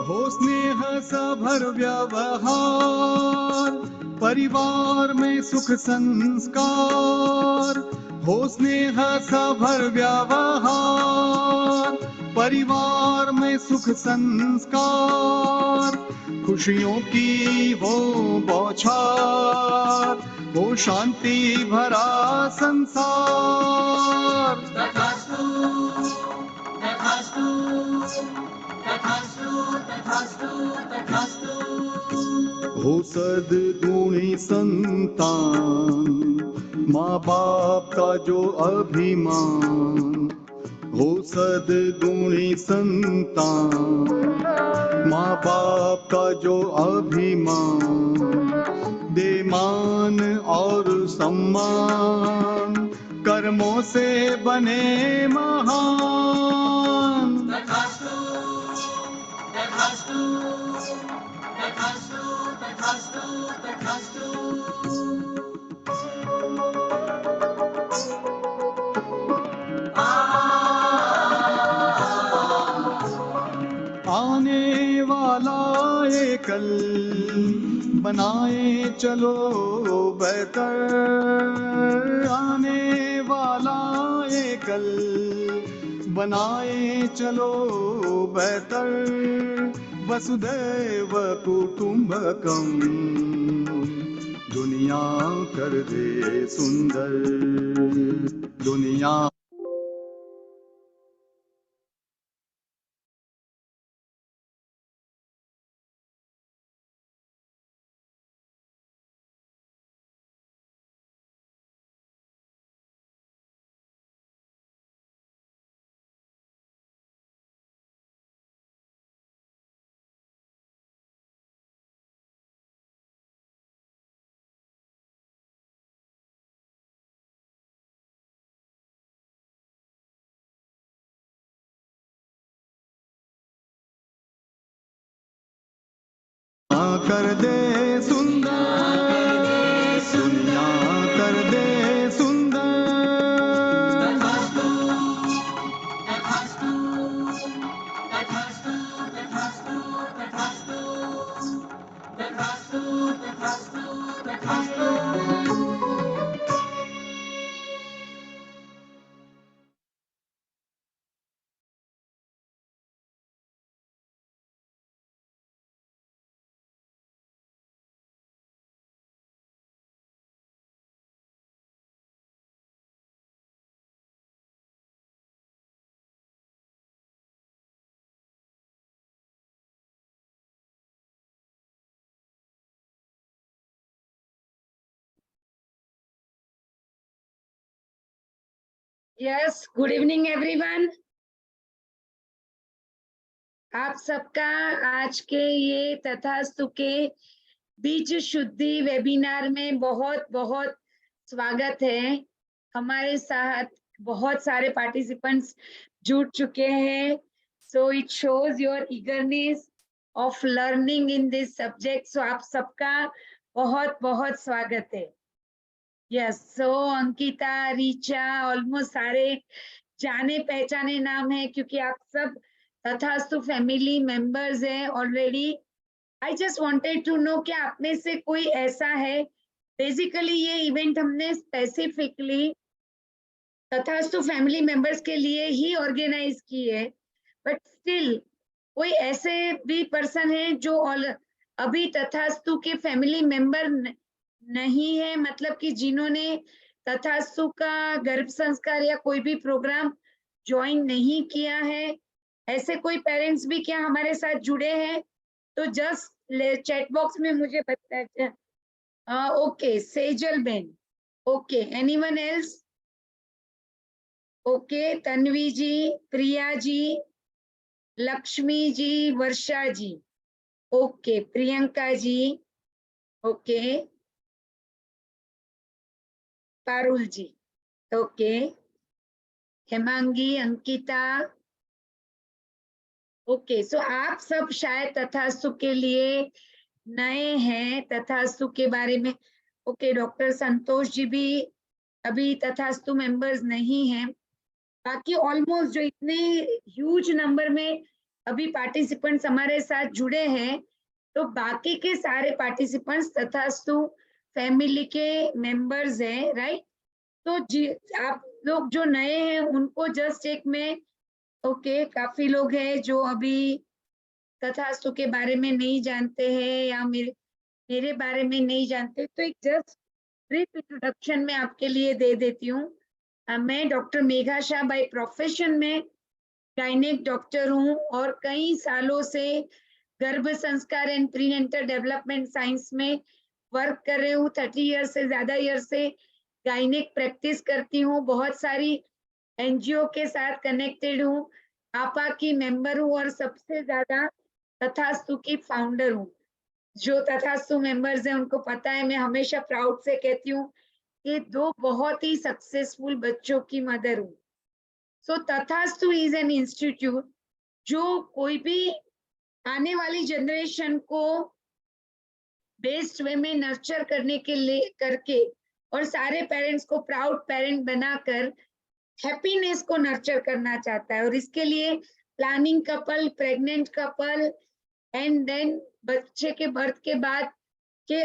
हो स्नेह सभर व्यवहार, परिवार में सुख संस्कार। हो स्नेह सभर व्यवहार, परिवार में सुख संस्कार। खुशियों की हो बौछार, हो शांति भरा संसार। तथास्तु, तथास्तु, तथास्तु, तथास्तु, तथास्तु। हो सद्गुणी संतान, माँ बाप का जो अभिमान। हो सद्गुणी संतान, माँ बाप का जो अभिमान। दे मान और सम्मान, कर्मों से बने महान। तथास्तु, तथास्तु, तथास्तु, तथास्तु, तथास्तु। आने वाला ये कल, बनाए चलो बेहतर। आने वाला ये कल, बनाए चलो बेहतर। वसुधैव कुटुंबकम, दुनिया कर दे सुंदर। दुनिया कर दे सुंदर, दुनिया कर दे सुंदर। तथास्तु तथास्तु तथास्तु तथास्तु तथास्तु तथास्तु तथास्तु तथास्तु। Yes, good evening everyone. आप सबका आज के ये तथास्तु के बीज शुद्धि वेबिनार में बहुत बहुत स्वागत है। हमारे साथ बहुत सारे पार्टिसिपेंट्स जुड़ चुके हैं, so it shows your eagerness of learning in this subject. So आप सबका बहुत बहुत स्वागत है। Yes, so Ankita, Richa, almost सारे जाने पहचाने नाम है क्योंकि आप सब तथास्तु फैमिली मेंबर्स हैं already. I just wanted to know कि आप में से कोई ऐसा है, बेसिकली ये इवेंट हमने स्पेसिफिकली तथास्तु फैमिली मेंबर्स के लिए ही ऑर्गेनाइज की है, बट स्टिल कोई ऐसे भी पर्सन है जो अभी तथास्तु के फैमिली मेंबर नहीं है, मतलब कि जिन्होंने तथास्तु का गर्भ संस्कार या कोई भी प्रोग्राम ज्वाइन नहीं किया है, ऐसे कोई पेरेंट्स भी क्या हमारे साथ जुड़े हैं? तो जस्ट चैट बॉक्स में मुझे बताइए। Okay, Sejal ben, okay, anyone else? Okay, Tanvi ji, Priya ji, Lakshmi ji, Varsha ji, okay, Priyanka ji, okay, Parul ji, okay, Hemangi, Ankita, okay. So आप सब शायद तथास्तु के लिए नए हैं, तथास्तु के बारे में। ओके, डॉक्टर संतोष जी भी अभी तथास्तु मेंबर्स नहीं हैं। बाकी ऑलमोस्ट जो इतने ह्यूज नंबर में अभी पार्टिसिपेंट्स हमारे साथ जुड़े हैं, तो बाकी के सारे पार्टिसिपेंट्स तथास्तु फैमिली के मेंबर्स हैं, राइट? तो जी आप लोग जो नए हैं उनको जस्ट एक में, ओके, काफी लोग हैं जो अभी तथास्तु के बारे में नहीं जानते हैं या मेरे बारे में नहीं जानते, तो एक जस्ट ब्रीफ इंट्रोडक्शन में आपके लिए दे देती हूँ। मैं doctor Megha Shah by profession में गायनेक डॉक्टर हूँ और कई सालों से गर्भ संस्कार एंड प्रीनेंटल डेवलपमेंट साइंस में वर्क कर रही हूँ। 30 ईयर से ज्यादा ईयर से गायनेक प्रैक्टिस करती हूँ, बहुत सारी एनजीओ के साथ कनेक्टेड हूँ, आपा की मेंबर हूँ और सबसे ज्यादा तथास्तु की फाउंडर हूँ। जो तथास्तु मेंबर्स हैं उनको पता है, मैं हमेशा प्राउड से कहती हूँ कि 2 बहुत ही सक्सेसफुल बच्चों की मदर हूँ। सो तथास्तु इज एन इंस्टीट्यूट जो कोई भी आने वाली जनरेशन को बेस्ट वे में नर्चर करने के लिए करके और सारे पेरेंट्स को प्राउड पेरेंट बनाकर हैप्पीनेस को नर्चर करना चाहता है। और इसके लिए planning couple, pregnant couple and then बच्चे के बर्थ के बाद के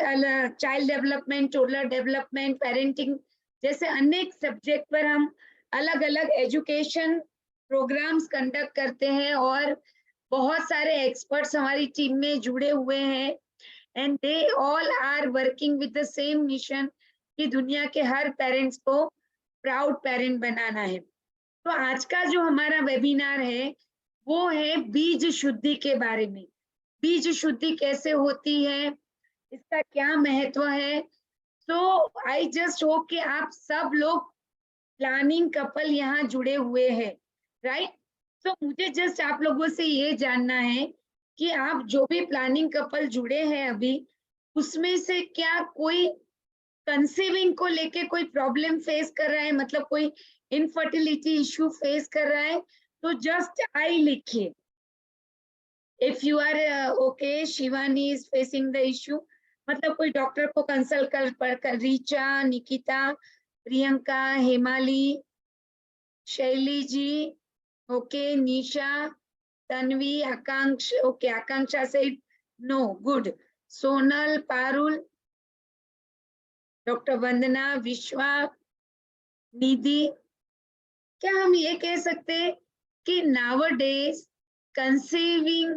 child development, toddler development, parenting जैसे अनेक सब्जेक्ट पर हम अलग अलग एजुकेशन प्रोग्राम्स कंडक्ट करते हैं और बहुत सारे एक्सपर्ट्स हमारी टीम में जुड़े हुए हैं and they all are working with the same mission कि दुनिया के हर पेरेंट्स को प्राउड पेरेंट बनाना है। तो आज का जो हमारा वेबिनार है वो है बीज शुद्धि के बारे में। बीज शुद्धि कैसे होती है, इसका क्या महत्व है। सो आई जस्ट होप कि आप सब लोग प्लानिंग कपल यहाँ जुड़े हुए हैं, राइट? तो मुझे जस्ट आप लोगों से ये जानना है कि आप जो भी प्लानिंग कपल जुड़े हैं अभी, उसमें से क्या कोई कंसीविंग को लेके कोई प्रॉब्लम फेस कर रहा है, मतलब कोई इनफर्टिलिटी इश्यू फेस कर रहा है, तो जस्ट आई लिखिए। If you are okay, Shivani is facing the issue, मतलब कोई डॉक्टर को कंसल्ट कर Richa, Nikita, Priyanka, Hemali, Shaili ji, okay, Nisha, Tanvi, Akanksh, okay, Akanksha said no, good. Sonal, Parul, doctor Vandana, Vishwa, Nidhi, क्या हम ये कह सकते हैं कि nowadays conceiving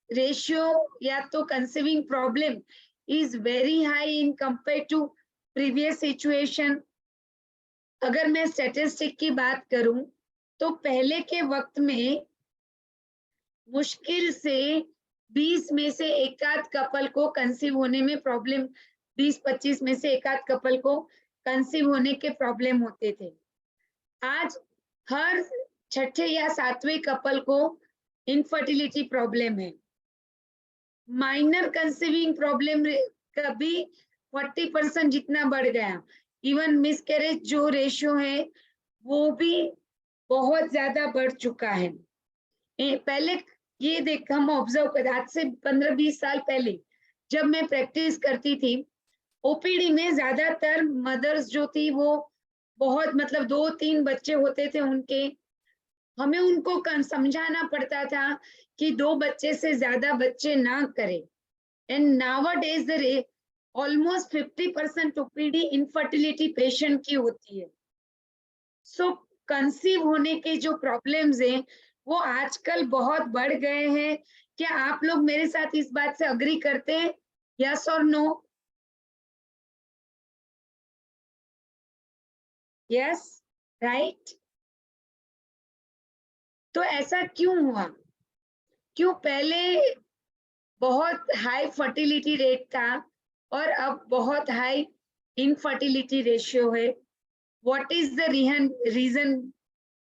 ratio या तो conceiving problem is very high in compared to previous situation? अगर मैं स्टैटिस्टिक की बात करूं तो पहले के वक्त में मुश्किल से 20 में से एक आध कपल को कंसीव होने में प्रॉब्लम, 20-25 में से एक आध कपल को कंसीव होने के प्रॉब्लम होते थे। आज हर छठे या सातवें कपल को इनफर्टिलिटी प्रॉब्लम है। माइनर कंसीविंग प्रॉब्लम कभी 40% जितना बढ़ गया। इवन मिसकैरेज जो रेशियो है वो भी बहुत ज्यादा बढ़ चुका है। पहले ये देख हम ऑब्जर्व कर, आज से 15-20 साल पहले जब मैं प्रैक्टिस करती थी, ओपीडी में ज्यादातर मदर्स जो थी वो बहुत मतलब 2-3 बच्चे होते थे उनके, हमें उनको समझाना पड़ता था कि 2 बच्चे से ज्यादा बच्चे ना करें। And nowadays the almost 50% OPD infertility patient की होती है। सो कंसीव होने के जो प्रॉब्लम्स हैं वो आजकल बहुत बढ़ गए हैं। क्या आप लोग मेरे साथ इस बात से अग्री करते हैं? यस और नो? Yes, right. तो ऐसा क्यों हुआ? क्यों पहले बहुत हाई फर्टिलिटी रेट था और अब बहुत हाई इनफर्टिलिटी रेशियो है? What is the reason?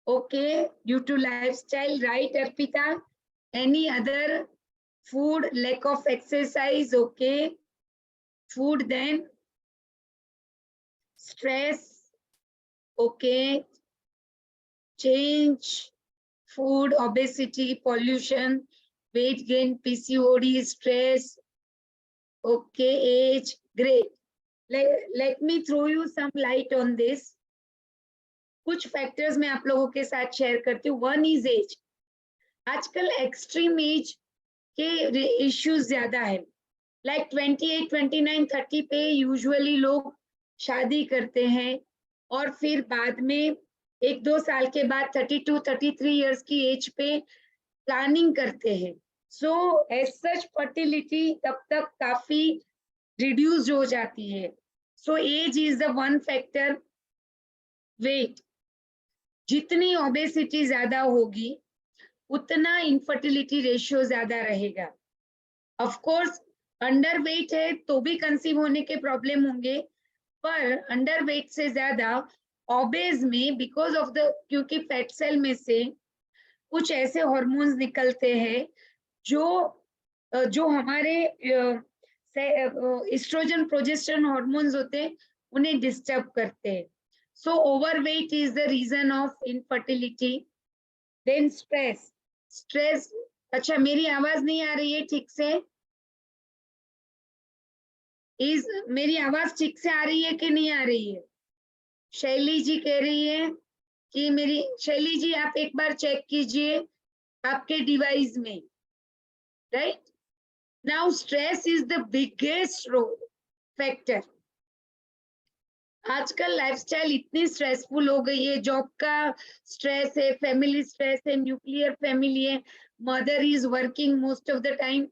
Okay, due to lifestyle, right, Arpita? Any other? Food, lack of exercise, okay. Food, then stress, okay. Change, food, obesity, pollution, weight gain, PCOD, stress, okay, age, great. Let me throw you some light on this. कुछ factors मैं आप लोगों के साथ share करती हूँ। One is age. आजकल extreme age के इश्यूज ज्यादा है। लाइक 28, 29, 30 पे यूजुअली लोग शादी करते हैं और फिर बाद में 1-2 साल के बाद 32, 33 इयर्स की एज पे प्लानिंग करते हैं। सो एज सच फर्टिलिटी तब तक काफी रिड्यूस हो जाती है। So age is the one factor. Weight, जितनी ओबेसिटी ज्यादा होगी उतना इनफर्टिलिटी रेशियो ज्यादा रहेगा। ऑफ कोर्स अंडर वेट है तो भी कंसीव होने के प्रॉब्लम होंगे, पर अंडर वेट से ज्यादा ओबेज में बिकॉज ऑफ द, क्योंकि फैट सेल में से कुछ ऐसे हार्मोन्स निकलते हैं जो हमारे एस्ट्रोजन प्रोजेस्टेरोन हार्मोन्स होते हैं उन्हें डिस्टर्ब करते हैं। So overweight is the reason of infertility. Then stress. Stress, अच्छा मेरी आवाज नहीं आ रही है ठीक से? मेरी आवाज ठीक से आ रही है कि नहीं आ रही है? शैली जी कह रही है कि मेरी, शैली जी आप एक बार चेक कीजिए आपके डिवाइस में, right? Now stress is the biggest role factor. आजकल लाइफस्टाइल इतनी स्ट्रेसफुल हो गई है, जॉब का स्ट्रेस है, फैमिली स्ट्रेस है, न्यूक्लियर फैमिली है, mother is working most of the time.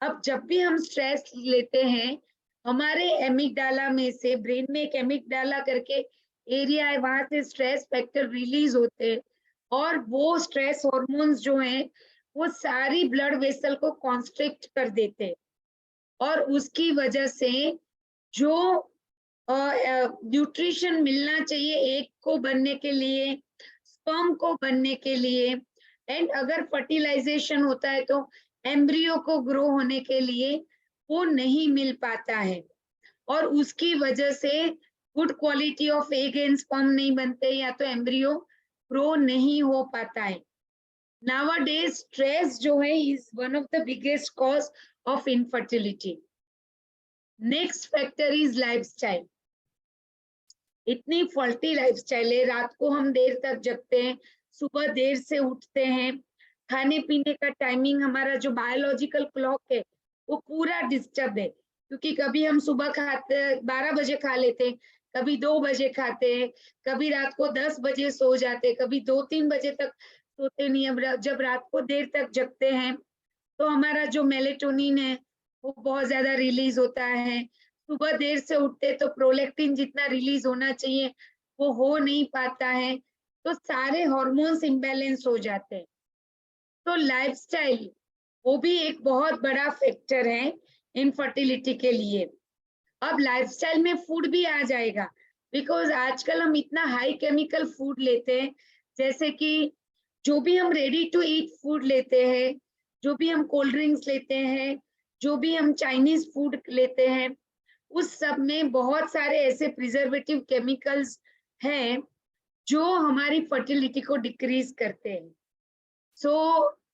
अब जब भी हम स्ट्रेस लेते हैं, हमारे एमिगडाला में से, ब्रेन में एक एमिगडाला करके एरिया है, वहां से स्ट्रेस फैक्टर रिलीज होते हैं और वो स्ट्रेस हॉर्मोन्स जो हैं वो सारी ब्लड वेसल को कॉन्स्ट्रिक्ट कर देते हैं और उसकी वजह से जो न्यूट्रिशन मिलना चाहिए एग को बनने के लिए, स्पर्म को बनने के लिए, एंड अगर फर्टिलाइजेशन होता है तो एम्ब्रियो को ग्रो होने के लिए, वो नहीं मिल पाता है और उसकी वजह से good quality of egg and sperm नहीं बनते या तो एम्ब्रियो ग्रो नहीं हो पाता है। Nowadays stress जो है is one of the biggest cause of infertility. Next factor is lifestyle. इतनी फॉल्टी लाइफस्टाइल है, रात को हम देर तक जगते हैं, सुबह देर से उठते हैं, खाने पीने का टाइमिंग, हमारा जो बायोलॉजिकल क्लॉक है वो पूरा डिस्टर्ब है, क्योंकि कभी हम सुबह खाते 12 बजे खा लेते हैं, कभी 2 बजे खाते हैं, कभी रात को 10 बजे सो जाते, कभी 2-3 बजे तक सोते नहीं। अब जब रात को देर तक जगते हैं तो हमारा जो मेलेटोनिन है वो बहुत ज्यादा रिलीज होता है, सुबह देर से उठते तो प्रोलैक्टिन जितना रिलीज होना चाहिए वो हो नहीं पाता है, तो सारे हार्मोन्स इम्बैलेंस हो जाते हैं। तो लाइफस्टाइल वो भी एक बहुत बड़ा फैक्टर है इनफर्टिलिटी के लिए। अब लाइफस्टाइल में फूड भी आ जाएगा, बिकॉज आजकल हम इतना हाई केमिकल फूड लेते हैं, जैसे कि जो भी हम रेडी टू ईट फूड लेते हैं, जो भी हम कोल्ड ड्रिंक्स लेते हैं, जो भी हम चाइनीज फूड लेते हैं, उस सब में बहुत सारे ऐसे प्रिजर्वेटिव केमिकल्स हैं जो हमारी फर्टिलिटी को डिक्रीज करते हैं। सो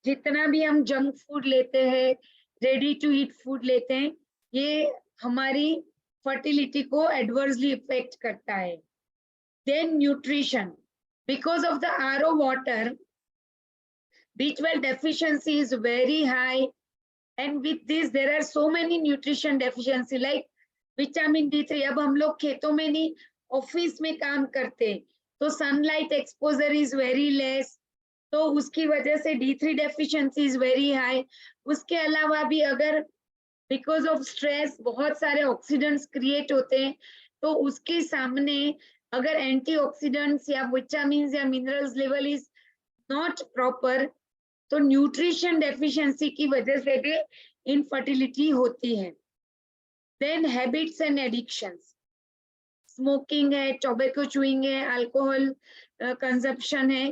जितना भी हम जंक फूड लेते हैं, रेडी टू ईट फूड लेते हैं, ये हमारी फर्टिलिटी को एडवर्सली इफेक्ट करता है। Then nutrition, because of the RO water, B12 deficiency is very high, and with this there are so many nutrition deficiency like vitamin D3। अब हम लोग खेतों में नहीं, ऑफिस में काम करते, तो sunlight exposure is very less, तो उसकी वजह से D3 deficiency is very high. उसके अलावा भी अगर बिकॉज ऑफ स्ट्रेस बहुत सारे ऑक्सीडेंट्स क्रिएट होते हैं, तो उसके सामने अगर एंटीऑक्सीडेंट्स या विटामिन या minerals level is not proper, तो न्यूट्रिशन डेफिशिएंसी की वजह से भी इनफर्टिलिटी होती है। Then habits and addictions, smoking है, टोबैको च्यूइंग है, अल्कोहल कंजप्शन है,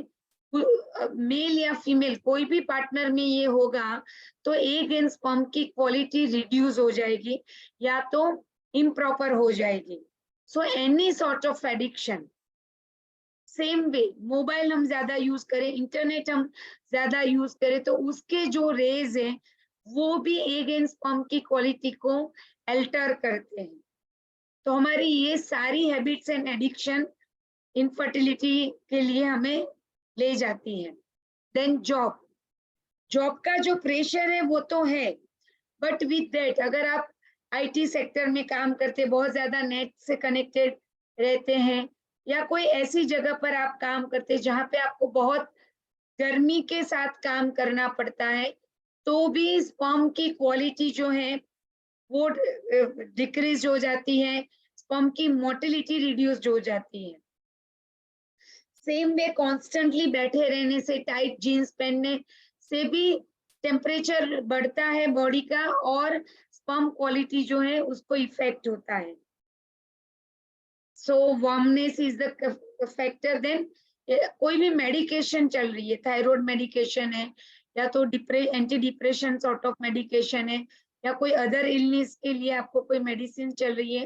मेल या फीमेल कोई भी पार्टनर में ये होगा तो एग एंड स्पर्म की क्वालिटी रिड्यूस हो जाएगी या तो इम्प्रॉपर हो जाएगी। So any sort of addiction, same way mobile हम ज्यादा यूज करें, इंटरनेट हम ज्यादा यूज करें, तो उसके जो रेज हैं वो भी एग एंड स्पर्म की क्वालिटी को अल्टर करते हैं। तो हमारी ये सारी हैबिट्स एंड एडिक्शन इनफर्टिलिटी के लिए हमें ले जाती है। देन जॉब का जो प्रेशर है वो तो है, बट विद दैट अगर आप IT सेक्टर में काम करते, बहुत ज्यादा नेट से कनेक्टेड रहते हैं, या कोई ऐसी जगह पर आप काम करते जहाँ पे आपको बहुत गर्मी के साथ काम करना पड़ता है, तो भी स्पर्म की क्वालिटी जो है वो डिक्रीज हो जाती है, स्पर्म की मोटिलिटी रिड्यूस्ड हो जाती है। सेम वे कॉन्स्टेंटली बैठे रहने से, टाइट जीन्स पहनने से भी टेम्परेचर बढ़ता है बॉडी का और स्पर्म क्वालिटी जो है उसको इफेक्ट होता है। So warmness is the factor. Then कोई भी मेडिकेशन चल रही है, थायराइड मेडिकेशन है या तो anti depression sort of medication है, या कोई अदर इलनेस के लिए आपको कोई मेडिसिन चल रही है,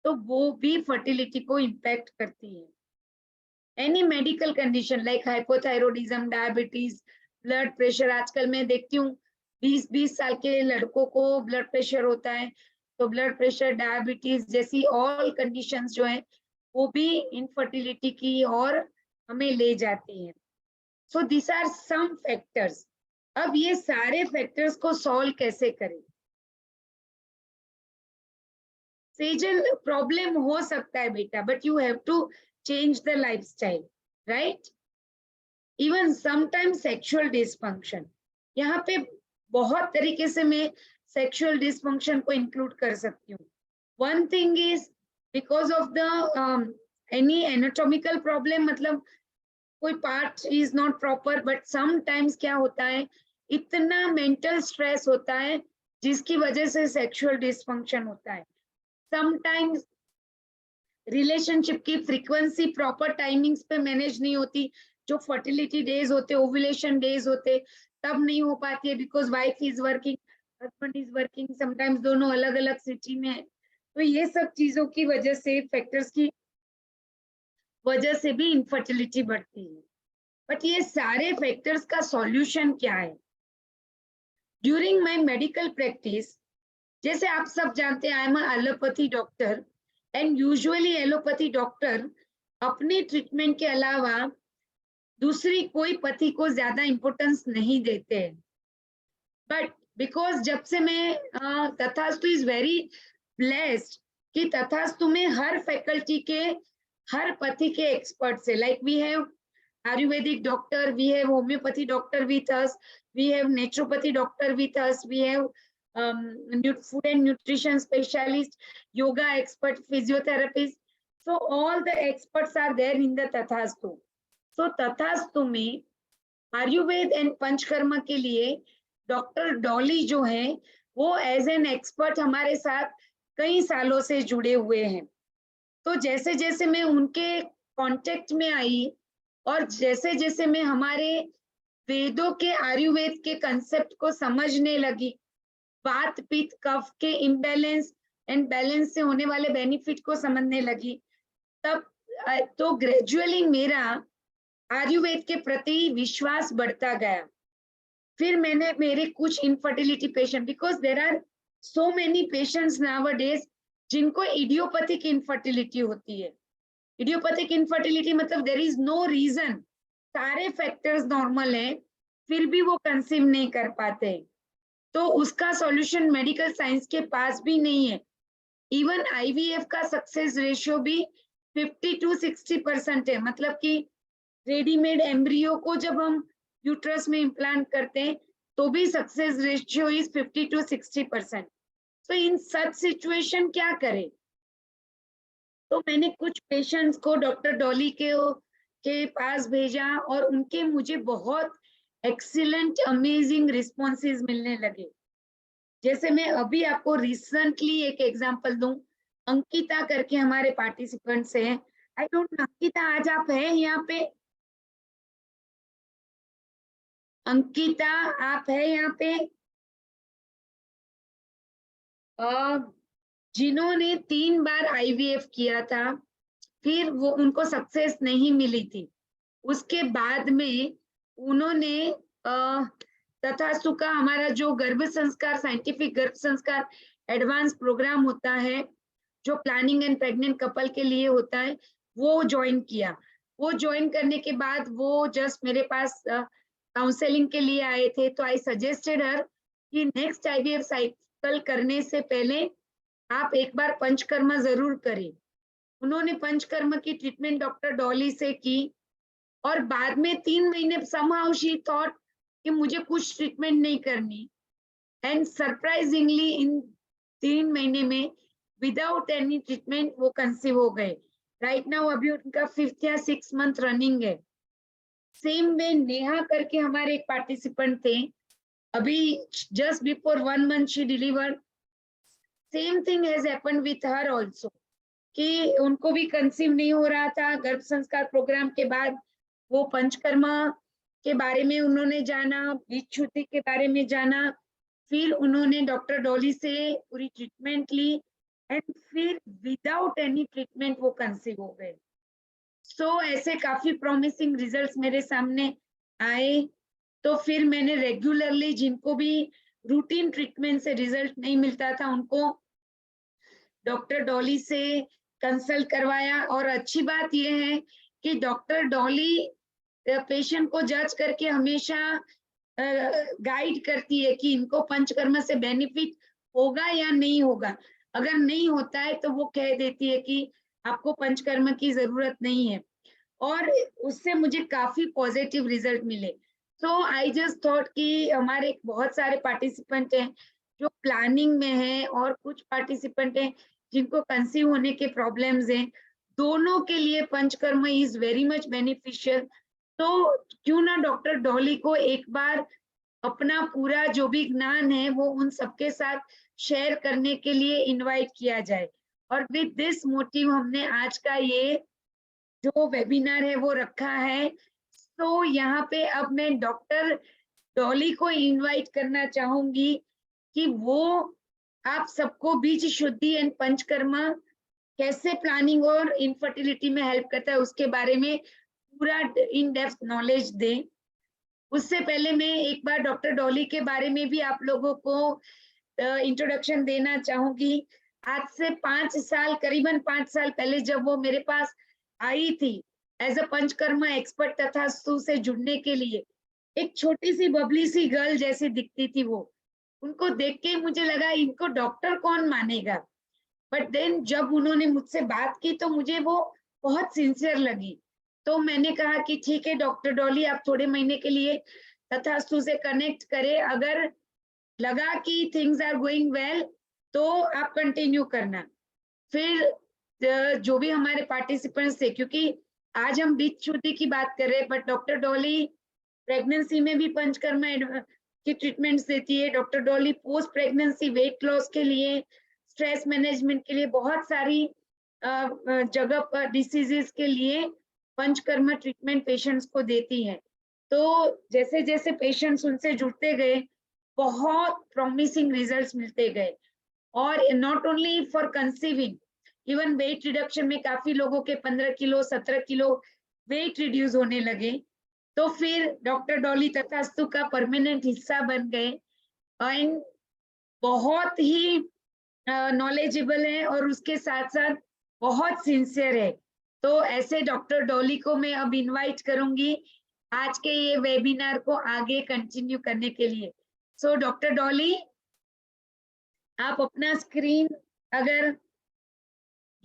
तो वो भी फर्टिलिटी को इम्पैक्ट करती है। Any medical condition like hypothyroidism, diabetes, blood pressure, आजकल मैं देखती हूँ 20-20 साल के लड़कों को ब्लड प्रेशर होता है, तो ब्लड प्रेशर, डायबिटीज जैसी ऑल कंडीशंस जो है वो भी इनफर्टिलिटी की ओर हमें ले जाती है। So this are some factors. अब ये सारे फैक्टर्स को सॉल्व कैसे करें? सेजल, प्रॉब्लम हो सकता है बेटा, but you have to change the lifestyle, right? Even sometimes sexual dysfunction, यहाँ पे बहुत तरीके से मैं सेक्सुअल डिसफंक्शन को इंक्लूड कर सकती हूँ। One thing is because of the any anatomical problem, मतलब कोई part is not proper, but sometimes क्या होता है, इतना मेंटल स्ट्रेस होता है जिसकी वजह से सेक्सुअल डिसफंक्शन होता है। समटाइम्स रिलेशनशिप की फ्रीक्वेंसी प्रॉपर टाइमिंग्स पे मैनेज नहीं होती, जो फर्टिलिटी डेज होते, ओव्यूलेशन डेज होते, तब नहीं हो पाती है, because wife is working, husband is working, sometimes दोनों अलग अलग सिटी में है। तो ये सब चीजों की वजह से, फैक्टर्स की वजह से भी इनफर्टिलिटी बढ़ती है। बट ये सारे फैक्टर्स का सॉल्यूशन क्या है? ड्यूरिंग माय मेडिकल प्रैक्टिस, जैसे आप सब जानते हैं, I am allopathy doctor, and usually allopathy doctor अपने ट्रीटमेंट के अलावा दूसरी कोई पति को ज्यादा इंपॉर्टेंस नहीं देते हैं। बट बिकॉज जब से मैं तथास्तु इज वेरी ब्लेस्ड कि तथास्तु में हर फैकल्टी के हर पति के एक्सपर्ट से, like we have Ayurvedic doctor, we have homeopathy doctor with us, we have naturopathy doctor with us, we have food and nutrition specialist, yoga expert, physiotherapist, so all the experts are there in the tathastu. So tathastu में Ayurveda and panchakarma के लिए doctor Dolly जो है वो as an expert हमारे साथ कई सालों से जुड़े हुए हैं। तो जैसे जैसे मैं उनके कांटेक्ट में आई और जैसे जैसे मैं हमारे वेदों के आयुर्वेद के कंसेप्ट को समझने लगी, वात पित्त कफ के इम्बैलेंस एंड बैलेंस से होने वाले बेनिफिट को समझने लगी, तब तो ग्रेजुअली मेरा आयुर्वेद के प्रति विश्वास बढ़ता गया। फिर मैंने मेरे कुछ infertility patient, because there are so many patients nowadays जिनको इडियोपैथिक इनफर्टिलिटी होती है। इडियोपैथिक इनफर्टिलिटी मतलब देयर इज नो रीजन, सारे फैक्टर्स नॉर्मल हैं, फिर भी वो कंसीव नहीं कर पाते। तो उसका सॉल्यूशन मेडिकल साइंस के पास भी नहीं है। इवन आईवीएफ का सक्सेस रेशियो भी 50 to 60% है, मतलब कि रेडीमेड एम्ब्रियो को जब हम यूट्रस में इम्प्लांट करते हैं तो भी सक्सेस रेशियो इज 50 to 60%। तो इन सच सिचुएशन क्या करें? तो मैंने कुछ पेशेंट्स को डॉक्टर डॉली के पास भेजा और उनके मुझे बहुत एक्सीलेंट अमेजिंग रिस्पॉन्सेज मिलने लगे। जैसे मैं अभी आपको रिसेंटली एक एग्जांपल दूं, अंकिता करके हमारे पार्टिसिपेंट्स हैं। आई डोंट नो अंकिता आज आप हैं यहाँ पे? अंकिता आप है यहाँ पे? जिन्होंने 3 बार आईवीएफ किया था, फिर वो उनको सक्सेस नहीं मिली थी, उसके बाद में उन्होंने तथास्तु का हमारा जो गर्भ संस्कार, साइंटिफिक गर्भ संस्कार एडवांस प्रोग्राम होता है जो प्लानिंग एंड प्रेग्नेंट कपल के लिए होता है, वो ज्वाइन किया। वो ज्वाइन करने के बाद वो जस्ट मेरे पास काउंसलिंग के लिए आए थे। तो आई सजेस्टेड हर कि नेक्स्ट आईवीएफ साइकिल करने से पहले आप एक बार पंचकर्मा जरूर करें। उन्होंने पंचकर्मा की ट्रीटमेंट डॉक्टर डॉली से की और बाद में 3 महीने somehow she thought कि मुझे कुछ ट्रीटमेंट नहीं करनी, एंड सरप्राइजिंगली इन 3 महीने में विदाउट एनी ट्रीटमेंट वो कंसीव हो गए। राइट नाउ अभी उनका 5th या 6th मंथ रनिंग है। सेम वे नेहा करके हमारे एक पार्टिसिपेंट थे, अभी just before 1 month she delivered. Same thing has happened with her also कि उनको भी कंसीव नहीं हो रहा था। गर्भ संस्कार प्रोग्राम के बाद वो पंचकर्मा के बारे में उन्होंने जाना, बीज शुद्धि के बारे में जाना, फिर उन्होंने डॉक्टर डॉली से पूरी ट्रीटमेंट ली एंड फिर विदाउट एनी ट्रीटमेंट वो कंसीव हो गए। सो ऐसे काफी प्रॉमिसिंग रिजल्ट्स मेरे सामने आए। तो फिर मैंने रेगुलरली जिनको भी रूटीन ट्रीटमेंट से रिजल्ट नहीं मिलता था उनको डॉक्टर डॉली से कंसल्ट करवाया। और अच्छी बात यह है कि डॉक्टर डॉली पेशेंट को जज करके हमेशा गाइड करती है कि इनको पंचकर्मा से बेनिफिट होगा या नहीं होगा। अगर नहीं होता है तो वो कह देती है कि आपको पंचकर्मा की जरूरत नहीं है, और उससे मुझे काफी पॉजिटिव रिजल्ट मिले। सो आई जस्ट थॉट कि हमारे बहुत सारे पार्टिसिपेंट हैं जो प्लानिंग में हैं और कुछ पार्टिसिपेंट हैं जिनको कंसीव होने के प्रॉब्लम्स हैं, दोनों के लिए panchakarma is very much beneficial. तो क्यों ना डॉक्टर डॉली को एक बार अपना पूरा जो भी ज्ञान है वो उन सबके साथ शेयर करने के लिए इनवाइट किया जाए। और विद दिस मोटिव हमने आज का ये जो वेबिनार है वो रखा है। तो यहाँ पे अब मैं डॉक्टर डॉली को इनवाइट करना चाहूंगी कि वो आप सबको बीज शुद्धि एंड पंचकर्मा कैसे प्लानिंग और इनफर्टिलिटी में हेल्प करता है उसके बारे में पूरा इन डेप्थ नॉलेज दें। उससे पहले मैं एक बार डॉक्टर डॉली के बारे में भी आप लोगों को इंट्रोडक्शन देना चाहूंगी। आज से 5 साल, करीबन 5 साल पहले जब वो मेरे पास आई थी एज अ पंचकर्मा एक्सपर्ट तथास्तु से जुड़ने के लिए, एक छोटी सी बबली सी गर्ल जैसी दिखती थी वो। उनको देख के मुझे लगा इनको डॉक्टर कौन मानेगा, बट देन जब उन्होंने मुझसे बात की तो मुझे वो बहुत सिंसियर लगी। तो मैंने कहा कि ठीक है डॉक्टर डॉली, आप थोड़े महीने के लिए तथास्तु से कनेक्ट करें, अगर लगा कि थिंग्स आर गोइंग वेल तो आप कंटिन्यू करना। फिर जो भी हमारे पार्टिसिपेंट्स थे, क्योंकि आज हम बीज शुद्धि की बात कर रहे हैं, बट डॉक्टर डॉली प्रेगनेंसी में भी पंचकर्मा की ट्रीटमेंट्स देती है। Doctor Dolly post pregnancy weight loss के लिए, स्ट्रेस मैनेजमेंट के लिए, बहुत सारी जगह पर डिसीजेस के लिए पंचकर्मा ट्रीटमेंट पेशेंट्स को देती है। तो जैसे जैसे पेशेंट्स उनसे जुड़ते गए, बहुत प्रॉमिसिंग रिजल्ट्स मिलते गए। और not only for conceiving, even weight reduction में काफी लोगों के 15 किलो 17 किलो वेट रिड्यूस होने लगे। तो फिर डॉक्टर डॉली तथास्तु का परमानेंट हिस्सा बन गए एंड बहुत ही नॉलेजेबल है और उसके साथ साथ बहुत सिंसियर है। तो ऐसे डॉक्टर डॉली को मैं अब इनवाइट करूंगी आज के ये वेबिनार को आगे कंटिन्यू करने के लिए। सो डॉक्टर डॉली, आप अपना स्क्रीन अगर,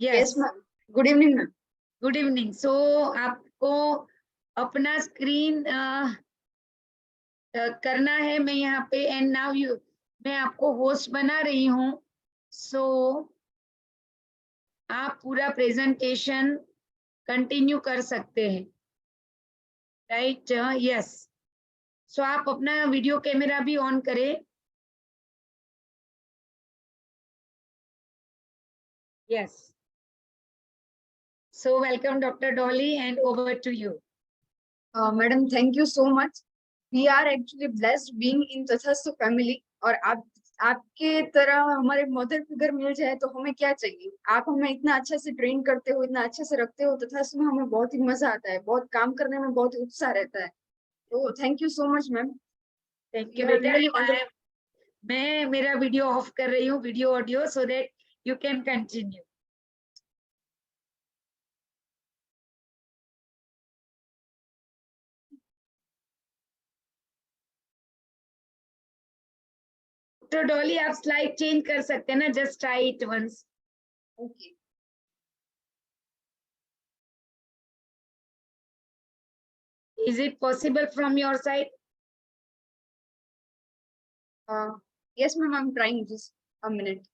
yes ma'am, good evening ma'am. Good evening. So आपको अपना स्क्रीन करना है, मैं यहाँ पे एंड नाउ यू, मैं आपको होस्ट बना रही हूँ। सो आप पूरा प्रेजेंटेशन कंटिन्यू कर सकते हैं, राइट? यस। सो आप अपना वीडियो कैमरा भी ऑन करें। Yes. So welcome Dr. Dolly and over to you. Madam, thank you so much. We are actually blessed being in Tathastu family, और आपके तरह हमारे मदर फिगर मिल जाए तो हमें क्या चाहिए। आप हमें इतना अच्छा से ट्रेन करते हो, इतना अच्छे से रखते हो, तथास्तु में हमें बहुत ही मजा आता है, बहुत काम करने में बहुत ही उत्साह रहता है। तो thank you so much ma'am. Thank you बेटा। मैं मेरा वीडियो ऑफ कर रही हूँ, video audio, so that you can continue. Doctor Dolly, आप स्लाइड चेंज कर सकते हैं ना, just try it once. Okay. Is it possible from your side? Yes ma'am, I am trying, just a minute.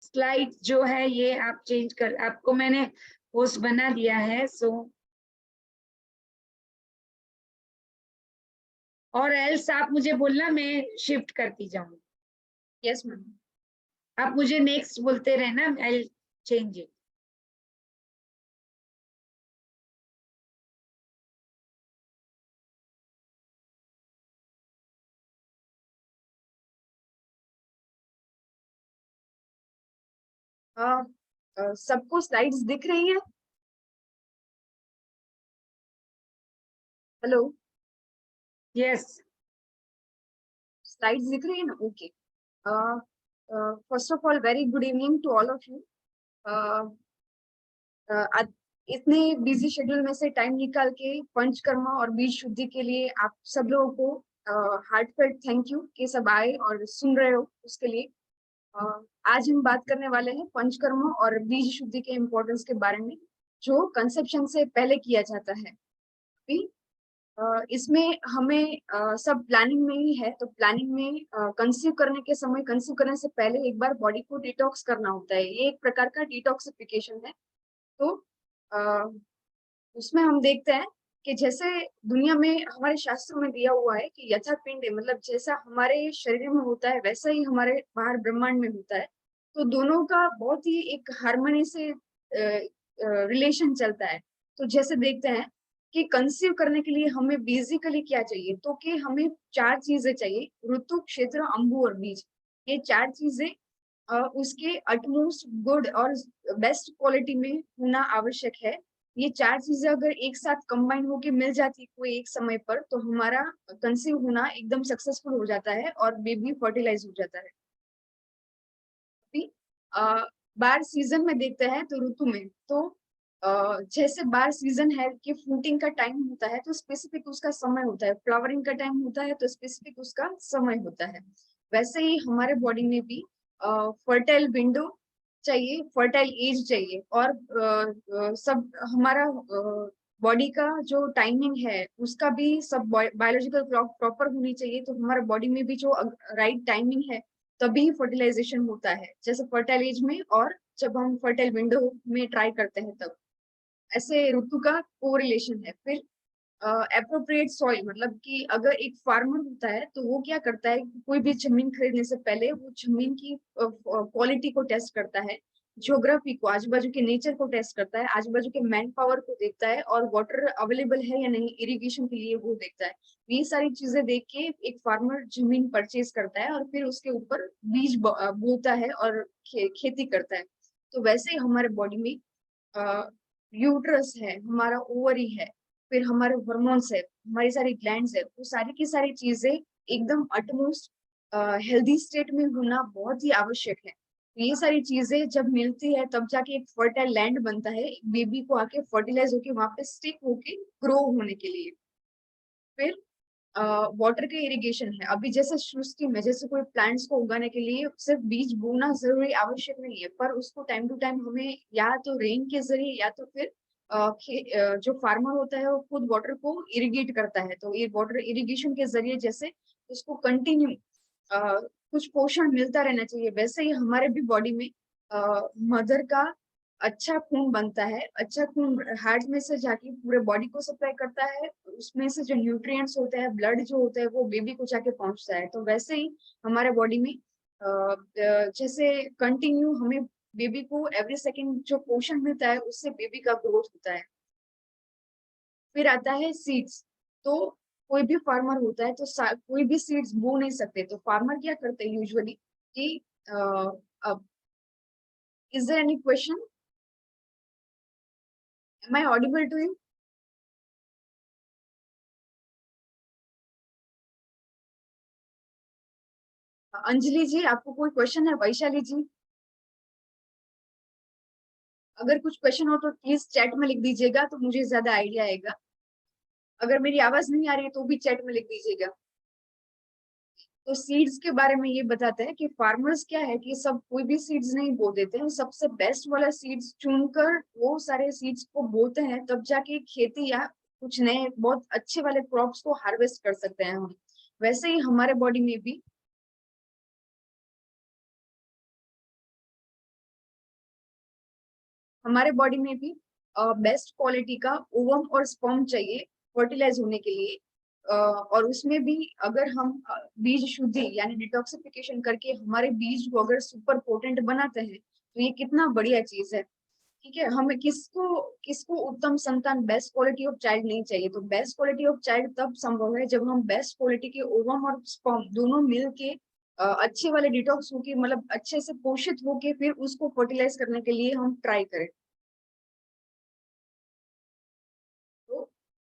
Slide जो है ये आप change कर, आपको मैंने होस्ट बना दिया है। सो और एल्स आप मुझे बोलना, मैं शिफ्ट करती जाऊँ। Yes ma'am. आप मुझे नेक्स्ट बोलते रहना, आई चेंज इट। सबको स्लाइड्स दिख रही है? हेलो, यस, स्लाइड्स दिख रही है ना? Okay. First of all, very good evening to all of you. इतने बिजी शेड्यूल में से टाइम निकाल के पंचकर्मा और बीज शुद्धि के लिए आप सब लोगों को हार्टफेल्ट थैंक यू कि सब आए और सुन रहे हो उसके लिए। आज हम बात करने वाले हैं पंचकर्मा और बीज शुद्धि के इम्पोर्टेंस के बारे में, जो कंसेप्शन से पहले किया जाता है। अभी इसमें हमें सब प्लानिंग में ही है, तो प्लानिंग में कंसीव करने के समय, कंसीव करने से पहले एक बार बॉडी को डिटॉक्स करना होता है। ये एक प्रकार का डिटॉक्सिफिकेशन है। तो उसमें हम देखते हैं कि जैसे दुनिया में हमारे शास्त्रों में दिया हुआ है कि यथा पिंड, मतलब जैसा हमारे शरीर में होता है वैसा ही हमारे बाहर ब्रह्मांड में होता है। तो दोनों का बहुत ही एक हार्मनी से रिलेशन चलता है। तो जैसे देखते हैं कि कंसीव करने के लिए हमें बेसिकली क्या चाहिए, तो कि हमें 4 चीजें चाहिए: ऋतु, क्षेत्र, अंबु और बीज। ये 4 चीजें उसके अटमोस्ट गुड और बेस्ट क्वालिटी में होना आवश्यक है। ये 4 चीजें अगर एक साथ कंबाइन होके मिल जाती है कोई एक समय पर, तो हमारा कंसीव होना एकदम सक्सेसफुल हो जाता है और बेबी फर्टिलाइज हो जाता है। अभी बार सीजन में देखते हैं तो ऋतु में तो जैसे बार सीजन है कि फ्रूटिंग का टाइम होता है तो स्पेसिफिक उसका समय होता है, फ्लावरिंग का टाइम होता है तो स्पेसिफिक उसका समय होता है। वैसे ही हमारे बॉडी में भी फर्टाइल विंडो चाहिए, फर्टाइल एज चाहिए और सब हमारा बॉडी का जो टाइमिंग है उसका भी सब बायोलॉजिकल क्लॉक प्रॉपर होनी चाहिए। तो हमारे बॉडी में भी जो राइट टाइमिंग है तभी फर्टिलाइजेशन होता है, जैसे फर्टाइल एज में और जब हम फर्टाइल विंडो में ट्राई करते हैं तब। ऐसे ऋतु का कोरिलेशन है। फिर एप्रोप्रिएट सॉइल, मतलब कि अगर एक फार्मर होता है तो वो क्या करता है, कोई भी जमीन खरीदने से पहले वो जमीन की क्वालिटी को टेस्ट करता है, ज्योग्राफी को, आजू बाजू के नेचर को टेस्ट करता है, आजू बाजू के मैन पावर को देखता है और वाटर अवेलेबल है या नहीं इरिगेशन के लिए वो देखता है। ये सारी चीजें देख के एक फार्मर जमीन परचेज करता है और फिर उसके ऊपर बीज बोता है और खेती करता है। तो वैसे ही हमारे बॉडी में यूट्रस है, हमारा ओवरी है, फिर हमारे हार्मोन्स है, हमारी सारी ग्लैंड्स है, वो सारी की सारी चीजें एकदम अटमोस्ट हेल्दी स्टेट में होना बहुत ही आवश्यक है। ये सारी चीजें जब मिलती है तब जाके एक फर्टाइल लैंड बनता है बेबी को आके फर्टिलाइज होके वहां पे स्टिक होके ग्रो होने के लिए। फिर वाटर के इरिगेशन है। अभी जैसे सृष्टि में जैसे कोई प्लांट्स को उगाने के लिए सिर्फ बीज बोना जरूरी आवश्यक नहीं है, पर उसको टाइम टू टाइम हमें या तो रेन के जरिए या तो फिर जो फार्मर होता है वो खुद वाटर को इरिगेट करता है, तो ये वाटर इरिगेशन के जरिए जैसे उसको कंटिन्यू कुछ पोषण मिलता रहना चाहिए। वैसे ही हमारे भी बॉडी में मदर का अच्छा खून बनता है, अच्छा खून हार्ट में से जाके पूरे बॉडी को सप्लाई करता है, उसमें से जो न्यूट्रिएंट्स होते हैं, ब्लड जो होता है वो बेबी को जाके पहुंचता है। तो वैसे ही हमारे बॉडी में जैसे कंटिन्यू हमें बेबी को एवरी सेकेंड जो पोषण मिलता है उससे बेबी का ग्रोथ होता है। फिर आता है सीड्स। तो कोई भी फार्मर होता है तो कोई भी सीड्स बो नहीं सकते, तो फार्मर क्या करते हैं यूजुअली कि is there any question? Am I audible to you? Anjali ji आपको कोई क्वेश्चन है? वैशाली जी अगर कुछ क्वेश्चन हो तो प्लीज चैट में लिख दीजिएगा तो मुझे ज्यादा आइडिया आएगा। अगर मेरी आवाज नहीं आ रही है तो भी चैट में लिख दीजिएगा। तो सीड्स के बारे में ये बताते हैं कि फार्मर्स क्या है कि सब कोई भी सीड्स नहीं बो देते हैं, सबसे बेस्ट वाला सीड्स चुनकर वो सारे सीड्स को बोते हैं, तब जाके खेती या कुछ नए बहुत अच्छे वाले क्रॉप्स को हार्वेस्ट कर सकते हैं हम। वैसे ही हमारे बॉडी में भी बेस्ट क्वालिटी का ओवम और स्पर्म चाहिए फर्टिलाइज होने के लिए। और उसमें भी अगर हम बीज शुद्धि यानी डिटॉक्सिफिकेशन करके हमारे बीज को अगर सुपर पोटेंट बनाते हैं तो ये कितना बढ़िया चीज है। ठीक है, हमें किसको किसको उत्तम संतान बेस्ट क्वालिटी ऑफ चाइल्ड नहीं चाहिए, तो बेस्ट क्वालिटी ऑफ चाइल्ड तब संभव है जब हम बेस्ट क्वालिटी के ओवम और स्पर्म दोनों मिल के अच्छे वाले डिटॉक्स होके मतलब अच्छे से पोषित होके फिर उसको फर्टिलाइज करने के लिए हम ट्राई करें। तो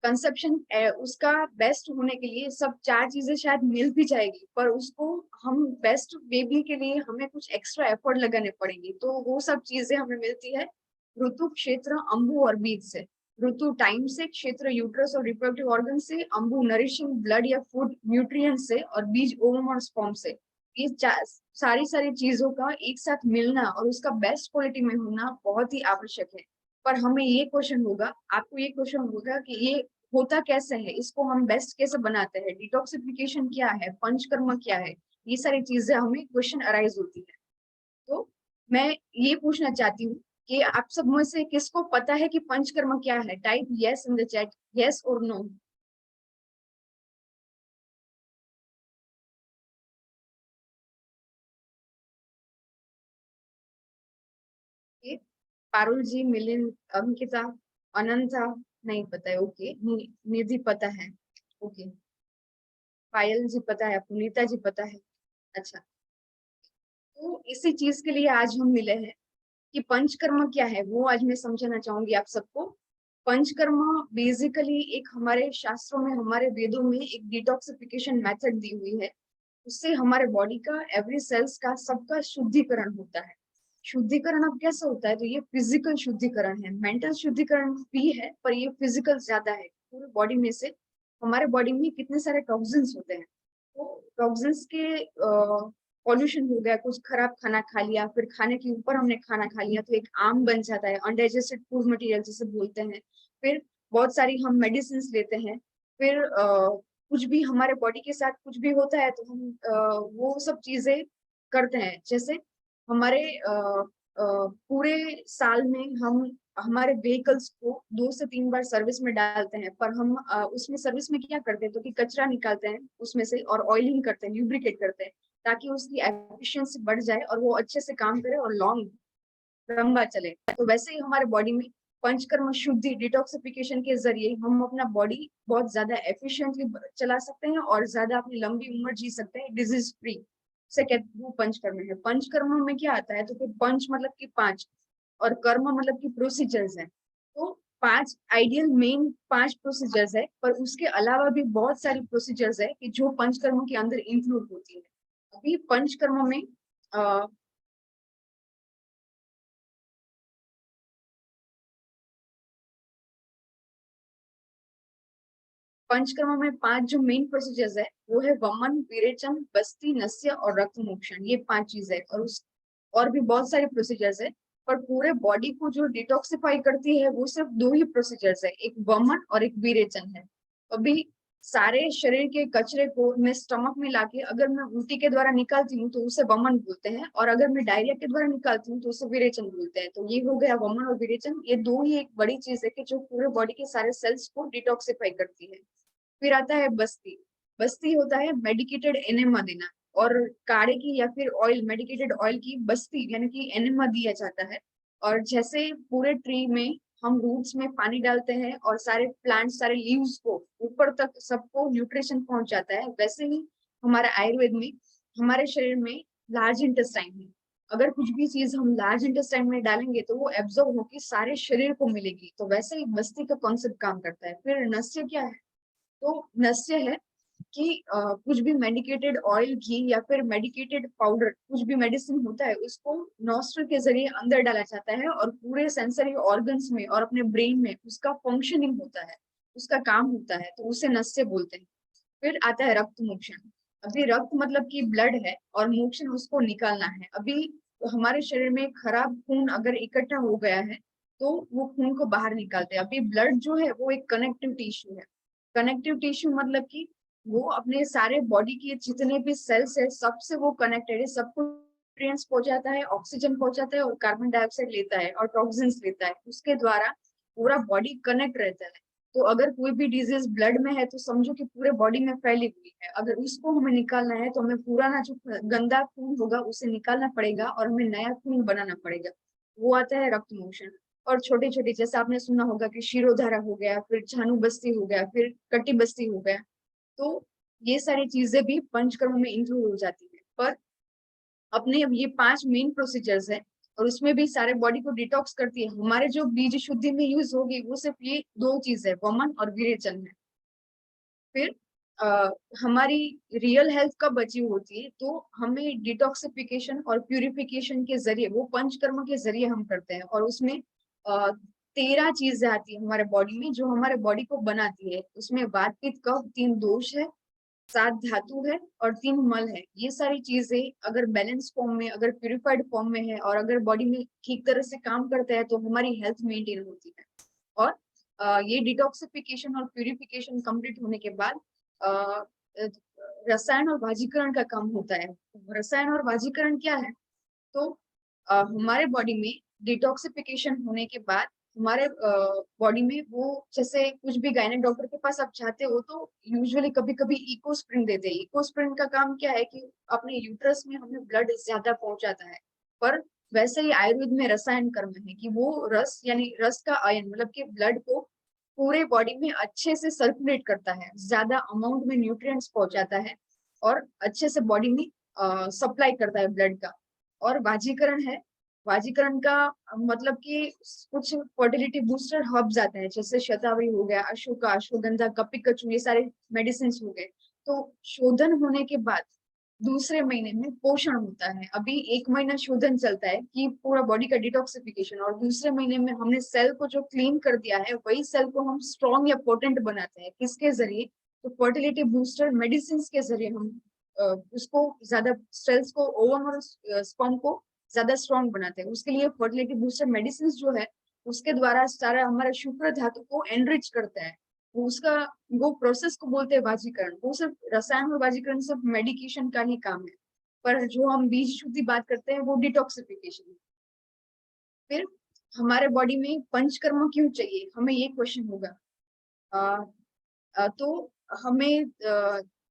कंसेप्शन उसका बेस्ट होने के लिए सब 4 चीजें शायद मिल भी जाएगी, पर उसको हम बेस्ट बेबी के लिए हमें कुछ एक्स्ट्रा एफर्ट लगाने पड़ेंगे। तो वो सब चीजें हमें मिलती है ऋतु, क्षेत्र, अंबु और बीज से। ऋतु टाइम से, क्षेत्र यूट्रस और रिप्रोडक्टिव ऑर्गन से, अंबु नरिशिंग ब्लड या फूड न्यूट्रिएंट से और बीज ओवम और स्पर्म से। ये सारी सारी चीजों का एक साथ मिलना और उसका बेस्ट क्वालिटी में होना बहुत ही आवश्यक है। पर हमें ये क्वेश्चन होगा, आपको ये क्वेश्चन होगा कि ये होता कैसे है, इसको हम बेस्ट कैसे बनाते हैं, डिटॉक्सिफिकेशन क्या है, पंचकर्म क्या है, ये सारी चीजें हमें क्वेश्चन अराइज होती है। तो मैं ये पूछना चाहती हूँ कि आप सब में से किसको पता है कि पंचकर्म क्या है? Type yes in the chat, yes और नो। पारुल जी, मिलिंद, अंकिता, अनंता नहीं पता है, ओके। निधि पता है, ओके। पायल जी पता है, पुनीता जी पता है, अच्छा। तो इसी चीज के लिए आज हम मिले हैं कि पंचकर्म क्या है वो आज मैं समझाना चाहूंगी आप सबको। पंचकर्म बेसिकली एक हमारे शास्त्रों में, हमारे वेदों में एक डिटॉक्सिफिकेशन मेथड दी हुई है। उससे हमारे बॉडी का एवरी सेल्स का सबका शुद्धिकरण होता है। शुद्धिकरण अब कैसे होता है, तो ये फिजिकल शुद्धिकरण है, मेंटल शुद्धिकरण भी है, पर ये फिजिकल ज्यादा है। पूरे बॉडी में से हमारे बॉडी में कितने सारे टॉक्सिन्स होते हैं, तो टॉक्सिन्स के पॉल्यूशन हो गया, कुछ खराब खाना खा लिया, फिर खाने के ऊपर हमने खाना खा लिया तो एक आम बन जाता है, अनडाइजेस्टेड फूड मटेरियल जिसे बोलते हैं। फिर बहुत सारी हम मेडिसिन लेते हैं, फिर कुछ भी हमारे बॉडी के साथ कुछ भी होता है तो हम वो सब चीजें करते हैं। जैसे हमारे पूरे साल में हम हमारे व्हीकल्स को 2 से 3 बार सर्विस में डालते हैं, पर हम उसमें सर्विस में क्या करते हैं, तो कि कचरा निकालते हैं उसमें से और ऑयलिंग करते हैं, ल्यूब्रिकेट करते हैं, ताकि उसकी एफिशिएंसी बढ़ जाए और वो अच्छे से काम करे और लंबा चले। तो वैसे ही हमारे बॉडी में पंचकर्म शुद्धि डिटॉक्सिफिकेशन के जरिए हम अपना बॉडी बहुत ज्यादा एफिशिएंटली चला सकते हैं और ज्यादा अपनी लंबी उम्र जी सकते हैं डिजीज फ्री। से कहते वो पंचकर्म है। पंचकर्म में क्या आता है, तो फिर पंच मतलब कि 5 और कर्म मतलब कि प्रोसीजर्स है। तो 5 आइडियल मेन 5 प्रोसीजर्स है, पर उसके अलावा भी बहुत सारी प्रोसीजर्स है कि जो पंचकर्म के अंदर इंक्लूड होती है। अभी पंचकर्म में पंचकर्म में 5 जो मेन प्रोसीजर्स है वो है वमन, विरेचन, बस्ती, नस्य और रक्त मोक्षण। ये 5 चीज है, और भी बहुत सारे प्रोसीजर्स है, पर पूरे बॉडी को जो डिटॉक्सिफाई करती है वो सिर्फ 2 ही प्रोसीजर्स है, एक वमन और एक विरेचन है। अभी सारे शरीर के कचरे को मैं स्टमक में लाके अगर मैं उल्टी के द्वारा निकालती हूँ तो उसे वमन बोलते हैं, और अगर मैं डायरिया के द्वारा निकालती हूँ तो उसे विरेचन बोलते हैं। तो ये हो गया वमन और विरेचन। ये 2 ही एक बड़ी चीज है कि जो पूरे बॉडी के सारे सेल्स को डिटॉक्सिफाई करती है। फिर आता है बस्ती। बस्ती होता है मेडिकेटेड एनेमा देना, और काढ़े की या फिर ऑयल, मेडिकेटेड ऑयल की बस्ती यानी कि एनेमा दिया जाता है। और जैसे पूरे ट्री में हम रूट्स में पानी डालते हैं और सारे प्लांट्स, सारे लीव्स को ऊपर तक सबको न्यूट्रिशन पहुंच जाता है, वैसे ही हमारे आयुर्वेद में हमारे शरीर में लार्ज इंटेस्टाइन है। अगर कुछ भी चीज हम लार्ज इंटेस्टाइन में डालेंगे तो वो एब्जॉर्ब होकर सारे शरीर को मिलेगी। तो वैसे ही बस्ती का कॉन्सेप्ट काम करता है। फिर नस्य क्या है, तो नस्य है कि कुछ भी मेडिकेटेड ऑयल, घी या फिर मेडिकेटेड पाउडर, कुछ भी मेडिसिन होता है उसको नॉस्ट्रल के जरिए अंदर डाला जाता है और पूरे सेंसरी ऑर्गन्स में और अपने ब्रेन में उसका फंक्शनिंग होता है, उसका काम होता है, तो उसे नस्य बोलते हैं। फिर आता है रक्त मोक्षण। अभी रक्त मतलब कि ब्लड है और मोक्षण उसको निकालना है। अभी हमारे शरीर में खराब खून अगर इकट्ठा हो गया है तो वो खून को बाहर निकालते हैं। अभी ब्लड जो है वो एक कनेक्टिव टिश्यू है। कनेक्टिव टिश्यू मतलब कि वो अपने सारे बॉडी के जितने भी सेल्स है सबसे वो कनेक्टेड है, सबको न्यूट्रिएंट्स पहुंचाता है, ऑक्सीजन पहुंचाता है और कार्बन डाइऑक्साइड लेता है और टॉक्सिन्स लेता है। उसके द्वारा पूरा बॉडी कनेक्ट रहता है। तो अगर कोई भी डिजीज ब्लड में है तो समझो कि पूरे बॉडी में फैली हुई है। अगर उसको हमें निकालना है तो हमें पुराना जो गंदा खून होगा उसे निकालना पड़ेगा और हमें नया खून बनाना पड़ेगा। वो आता है रक्त मोक्षण। और छोटे छोटे जैसे आपने सुना होगा कि शिरोधारा हो गया, फिर झानु बस्ती हो गया, फिर कटी बस्ती हो गया। तो ये सारी चीजें भी पंचकर्म में इंक्लूड हो जाती है। पर अपने अब ये 5 मेन प्रोसीजर्स है और उसमें भी सारे बॉडी को डिटॉक्स करती है। हमारे जो बीज शुद्धि में यूज होगी वो सिर्फ ये 2 चीज है, वमन और विरेचन है। फिर हमारी रियल हेल्थ कब अचीव होती है, तो हमें डिटॉक्सिफिकेशन और प्यूरिफिकेशन के जरिए, वो पंचकर्म के जरिए हम करते हैं। और उसमें 13 चीजें आती है हमारे बॉडी में जो हमारे बॉडी को बनाती है। उसमें वात, पित्त, कफ, 3 दोष है, 7 धातु है और 3 मल है। ये सारी चीजें अगर बैलेंस फॉर्म में, अगर प्यूरिफाइड फॉर्म में है और अगर बॉडी में ठीक तरह से काम करता है तो हमारी हेल्थ मेंटेन होती है। और ये डिटॉक्सिफिकेशन और प्यूरिफिकेशन कंप्लीट होने के बाद रसायन और वाजीकरण का काम होता है। रसायन और वाजीकरण क्या है, तो हमारे बॉडी में डिटॉक्सिफिकेशन होने के बाद हमारे बॉडी में वो, जैसे कुछ भी गायनेक डॉक्टर के पास आप जाते हो तो यूजुअली कभी कभी इकोस्प्रिन देते हैं। इकोस्प्रिन का काम क्या है कि अपने यूट्रस में हमें ब्लड ज्यादा पहुंचाता है। पर वैसे ही आयुर्वेद में रसायन कर्म है कि वो रस यानी रस का आयन मतलब कि ब्लड को पूरे बॉडी में अच्छे से सर्कुलेट करता है, ज्यादा अमाउंट में न्यूट्रिएंट्स पहुंचाता है और अच्छे से बॉडी में सप्लाई करता है ब्लड का। और वाजीकरण है वाजीकरण का मतलब कि कुछ फर्टिलिटी बूस्टर हर्ब्स आते हैं, जैसे शतावरी हो गया, अशोका, अश्वगंधा, कपिकचू, ये सारे मेडिसिन हो गए। तो शोधन होने के बाद दूसरे महीने में पोषण होता है। अभी 1 महीना शोधन चलता है कि पूरा बॉडी का डिटॉक्सिफिकेशन, और दूसरे महीने में हमने सेल को जो क्लीन कर दिया है वही सेल को हम स्ट्रॉन्ग या पोटेंट बनाते हैं। किसके जरिए? तो फर्टिलिटी बूस्टर मेडिसिन के जरिए हम उसको ज्यादा सेल्स को, ओवम और स्पर्म को ज्यादा स्ट्रॉन्ग बनाते हैं। उसके लिए फर्टिलिटी बूस्टर मेडिसिन जो है उसके द्वारा सारा हमारा शुक्र धातु को एनरिच करता है। वो प्रोसेस को बोलते हैं वाजीकरण। वो सिर्फ रसायन और वाजीकरण सिर्फ मेडिकेशन का ही काम है, पर जो हम बीज शुद्धि बात करते हैं वो डिटॉक्सिफिकेशन है। फिर हमारे बॉडी में पंचकर्म क्यों चाहिए, हमें ये क्वेश्चन होगा। तो हमें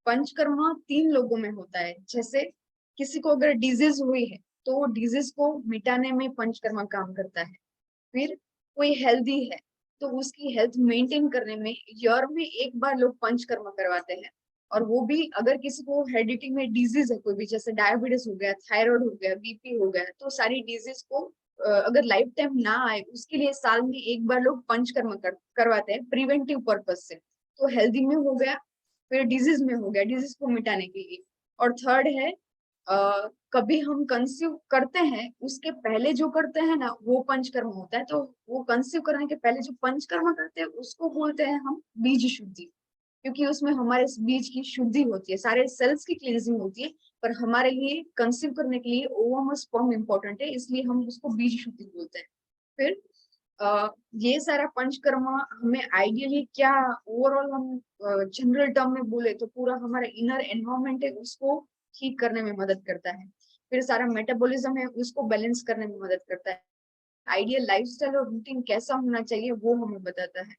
पंचकर्म 3 लोगों में होता है। जैसे किसी को अगर डिजीज हुई है तो डिजीज को मिटाने में पंचकर्म काम करता है। फिर कोई हेल्दी है तो उसकी हेल्थ मेंटेन करने में ईयर में 1 बार लोग पंचकर्म करवाते हैं। और वो भी अगर किसी को हेरिडिटी में डिजीज है कोई भी, जैसे डायबिटीज हो गया, थायराइड हो गया, बीपी हो गया, तो सारी डिजीज को अगर लाइफ टाइम ना आए उसके लिए साल में 1 बार लोग पंचकर्म करवाते हैं प्रिवेंटिव पर्पज से। तो हेल्दी में हो गया, फिर डिजीज में हो गया, डिजीज को मिटाने के लिए। और थर्ड है कभी हम कंसीव करते हैं उसके पहले जो करते हैं ना वो पंचकर्म होता है। तो वो कंसीव करने के पहले जो पंचकर्म करते हैं उसको बोलते हैं हम बीज शुद्धि, क्योंकि उसमें हमारे बीज की शुद्धि होती है, सारे सेल्स की क्लींजिंग होती है। पर हमारे लिए कंसीव करने के लिए ओवम और स्पर्म इम्पोर्टेंट है, इसलिए हम उसको बीज शुद्धि बोलते हैं। फिर ये सारा पंचकर्म हमें आइडियली क्या, ओवरऑल हम जनरल टर्म में बोले तो पूरा हमारा इनर एनवायरमेंट है उसको ठीक करने में मदद करता है। फिर सारा मेटाबॉलिज्म है उसको बैलेंस करने में मदद करता है। आइडियल लाइफस्टाइल और रूटीन कैसा होना चाहिए वो हमें बताता है।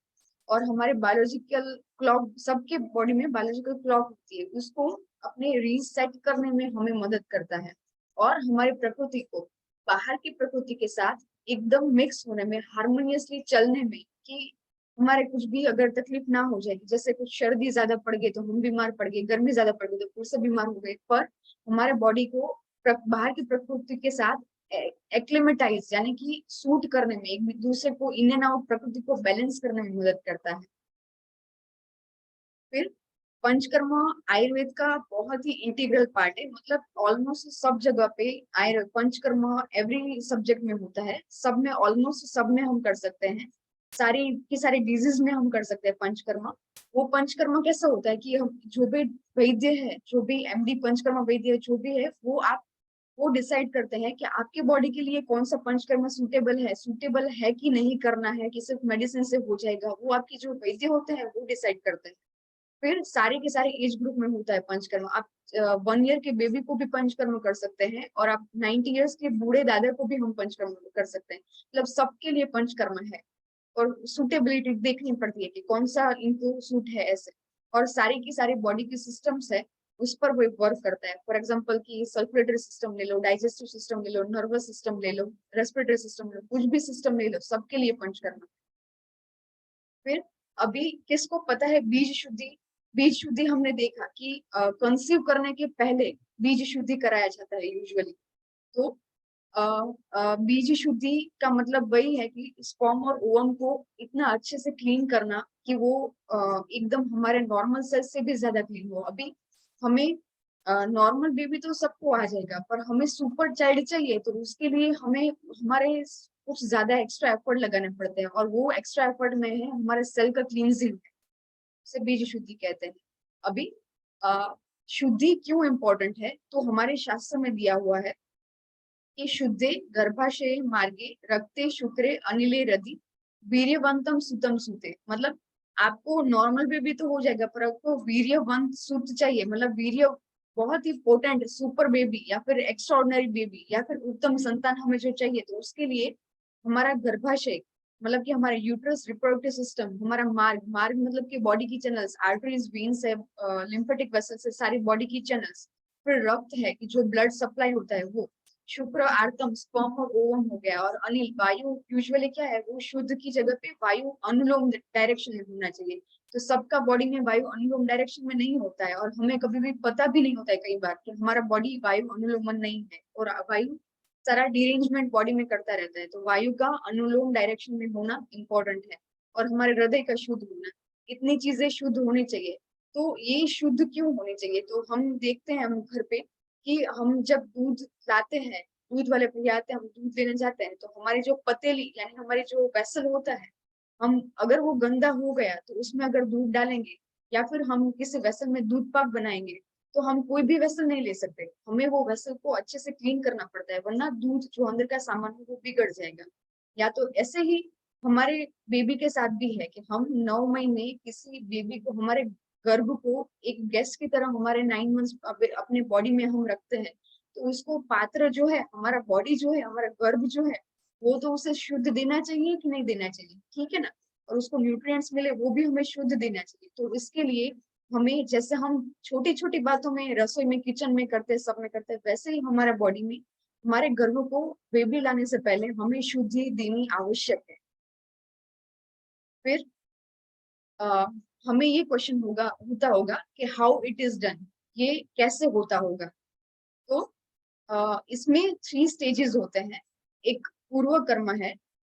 और हमारे बायोलॉजिकल क्लॉक, सबके बॉडी में बायोलॉजिकल क्लॉक होती है, उसको अपने रीसेट करने में हमें मदद करता है। और हमारी प्रकृति को बाहर की प्रकृति के साथ एकदम मिक्स होने में, हार्मोनियसली चलने में, कि हमारे कुछ भी अगर तकलीफ ना हो जाए, जैसे कुछ सर्दी ज्यादा पड़ गई तो हम बीमार पड़ गए, गर्मी ज्यादा पड़ गई तो फिर से बीमार हो गए, पर हमारे बॉडी को बाहर की प्रकृति के साथ एक्लिमेटाइज यानी कि सूट करने में, एक दूसरे को इन एंड आउट प्रकृति को बैलेंस करने में मदद करता है। फिर पंचकर्म आयुर्वेद का बहुत ही इंटीग्रल पार्ट है, मतलब ऑलमोस्ट सब जगह पे आयुर्वेद पंचकर्म एवरी सब्जेक्ट में होता है, सब में, ऑलमोस्ट सब में हम कर सकते हैं। सारी की सारी डिजीज में हम कर सकते हैं पंचकर्म। वो पंचकर्म कैसा होता है कि हम जो भी वैद्य है, जो भी एमडी पंचकर्म वैद्य जो भी है, वो डिसाइड करते हैं कि आपके बॉडी के लिए कौन सा पंचकर्म सुटेबल है कि नहीं करना है, कि सिर्फ मेडिसिन से हो जाएगा, वो आपके जो वैद्य होते हैं वो डिसाइड करते हैं। फिर सारे के सारे एज ग्रुप में होता है पंचकर्म। आप 1 ईयर के बेबी को भी पंचकर्म कर सकते हैं, और आप 90 ईयर्स के बूढ़े दादा को भी हम पंचकर्म कर सकते हैं। मतलब सबके लिए पंचकर्म है, और सुटेबिलिटी देखनी पड़ती है कि कौन सा इनको सूट है ऐसे। और सारी की सारी बॉडी की सिस्टम्स है उस पर वो वर्क करता है। फॉर एग्जाम्पल की सर्कुलेटरी सिस्टम ले लो, डाइजेस्टिव सिस्टम ले लो, नर्वस सिस्टम ले लो, रेस्पिरेटरी सिस्टम ले लो, कुछ भी सिस्टम ले लो, सबके लिए पंचकर्म। फिर अभी किसको पता है बीज शुद्धि? बीज शुद्धि हमने देखा कि कंसीव करने के पहले बीज शुद्धि कराया जाता है यूजुअली। तो बीज शुद्धि का मतलब वही है कि स्पर्म और ओवम को इतना अच्छे से क्लीन करना कि वो एकदम हमारे नॉर्मल सेल से भी ज्यादा क्लीन हो। अभी हमें नॉर्मल बेबी तो सबको आ जाएगा, पर हमें सुपर चाइल्ड चाहिए, तो उसके लिए हमें हमारे कुछ ज्यादा एक्स्ट्रा एफर्ट लगाने पड़ते हैं, और वो एक्स्ट्रा एफर्ट में है हमारे सेल का क्लींजिंग, से बीज शुद्धि कहते हैं। अभी शुद्धि क्यों इम्पोर्टेंट है? तो हमारे शास्त्र में दिया हुआ है कि शुद्धे गर्भाशय मार्गे रक्ते शुक्रे अनिले रदि वीर्यवंतम सुतम सुते। मतलब आपको नॉर्मल बेबी तो हो जाएगा, पर आपको वीर्यवंत सुत चाहिए, मतलब वीर्य बहुत ही पोटेंट सुपर बेबी या फिर एक्स्ट्राऑर्डिनरी बेबी या फिर उत्तम संतान हमें जो चाहिए, तो उसके लिए हमारा गर्भाशय, मतलब कि हमारे यूट्रस, रिप्रोडक्टिव सिस्टम, हमारा मार्ग मतलब कि बॉडी की चैनल्स, आर्टरीज, वेन्स है, लिम्फेटिक वेसल्स है, सारी बॉडी की चैनल्स। फिर रक्त है कि जो ब्लड सप्लाई होता है वो, शुक्र, आर्तम, स्पर्म और ओवम हो गया, और अनिल, वायु यूजुअली क्या है, वो शुद्ध की जगह पे वायु अनुलोम डायरेक्शन में होना चाहिए। तो सबका बॉडी में वायु अनुलोम डायरेक्शन में नहीं होता है, और हमें कभी भी पता भी नहीं होता है कई बार कि हमारा बॉडी वायु अनुलोमन नहीं है, और वायु सारा डिरेंजमेंट बॉडी में करता रहता है। तो वायु का अनुलोम डायरेक्शन में होना इम्पोर्टेंट है, और हमारे हृदय का शुद्ध होना, इतनी चीजें शुद्ध होनी चाहिए। तो ये शुद्ध क्यों होनी चाहिए? तो हम देखते हैं हम घर पे कि हम जब दूध लाते हैं, दूध वाले भैया आते हैं, हम दूध लेने जाते हैं, तो हमारी जो पतेली यानी हमारी जो वेसल होता है, हम अगर वो गंदा हो गया तो उसमें अगर दूध डालेंगे, या फिर हम किसी वेसल में दूध पाक बनाएंगे, तो हम कोई भी वेसल नहीं ले सकते, हमें वो वेसल को अच्छे से क्लीन करना पड़ता है, वरना दूध जो अंदर का सामान है वो बिगड़ जाएगा। या तो ऐसे ही हमारे बेबी के साथ भी है कि हम 9 महीने किसी बेबी को, हमारे गर्भ को एक गेस्ट की तरह हमारे 9 मंथ्स अपने बॉडी में हम रखते हैं, तो उसको पात्र जो है, हमारा बॉडी जो है, हमारा गर्भ जो है, वो तो उसे शुद्ध देना चाहिए कि नहीं देना चाहिए, ठीक है ना? और उसको न्यूट्रिएंट्स मिले वो भी हमें शुद्ध देना चाहिए। तो इसके लिए हमें, जैसे हम छोटी छोटी बातों में रसोई में किचन में करते हैं, सब में करते हैं, वैसे ही हमारे बॉडी में, हमारे गर्भ को बेबी लाने से पहले हमें शुद्धि देनी आवश्यक है। फिर हमें ये क्वेश्चन होता होगा कि हाउ इट इज डन, ये कैसे होता होगा? तो इसमें 3 स्टेजेस होते हैं। एक पूर्व कर्म है,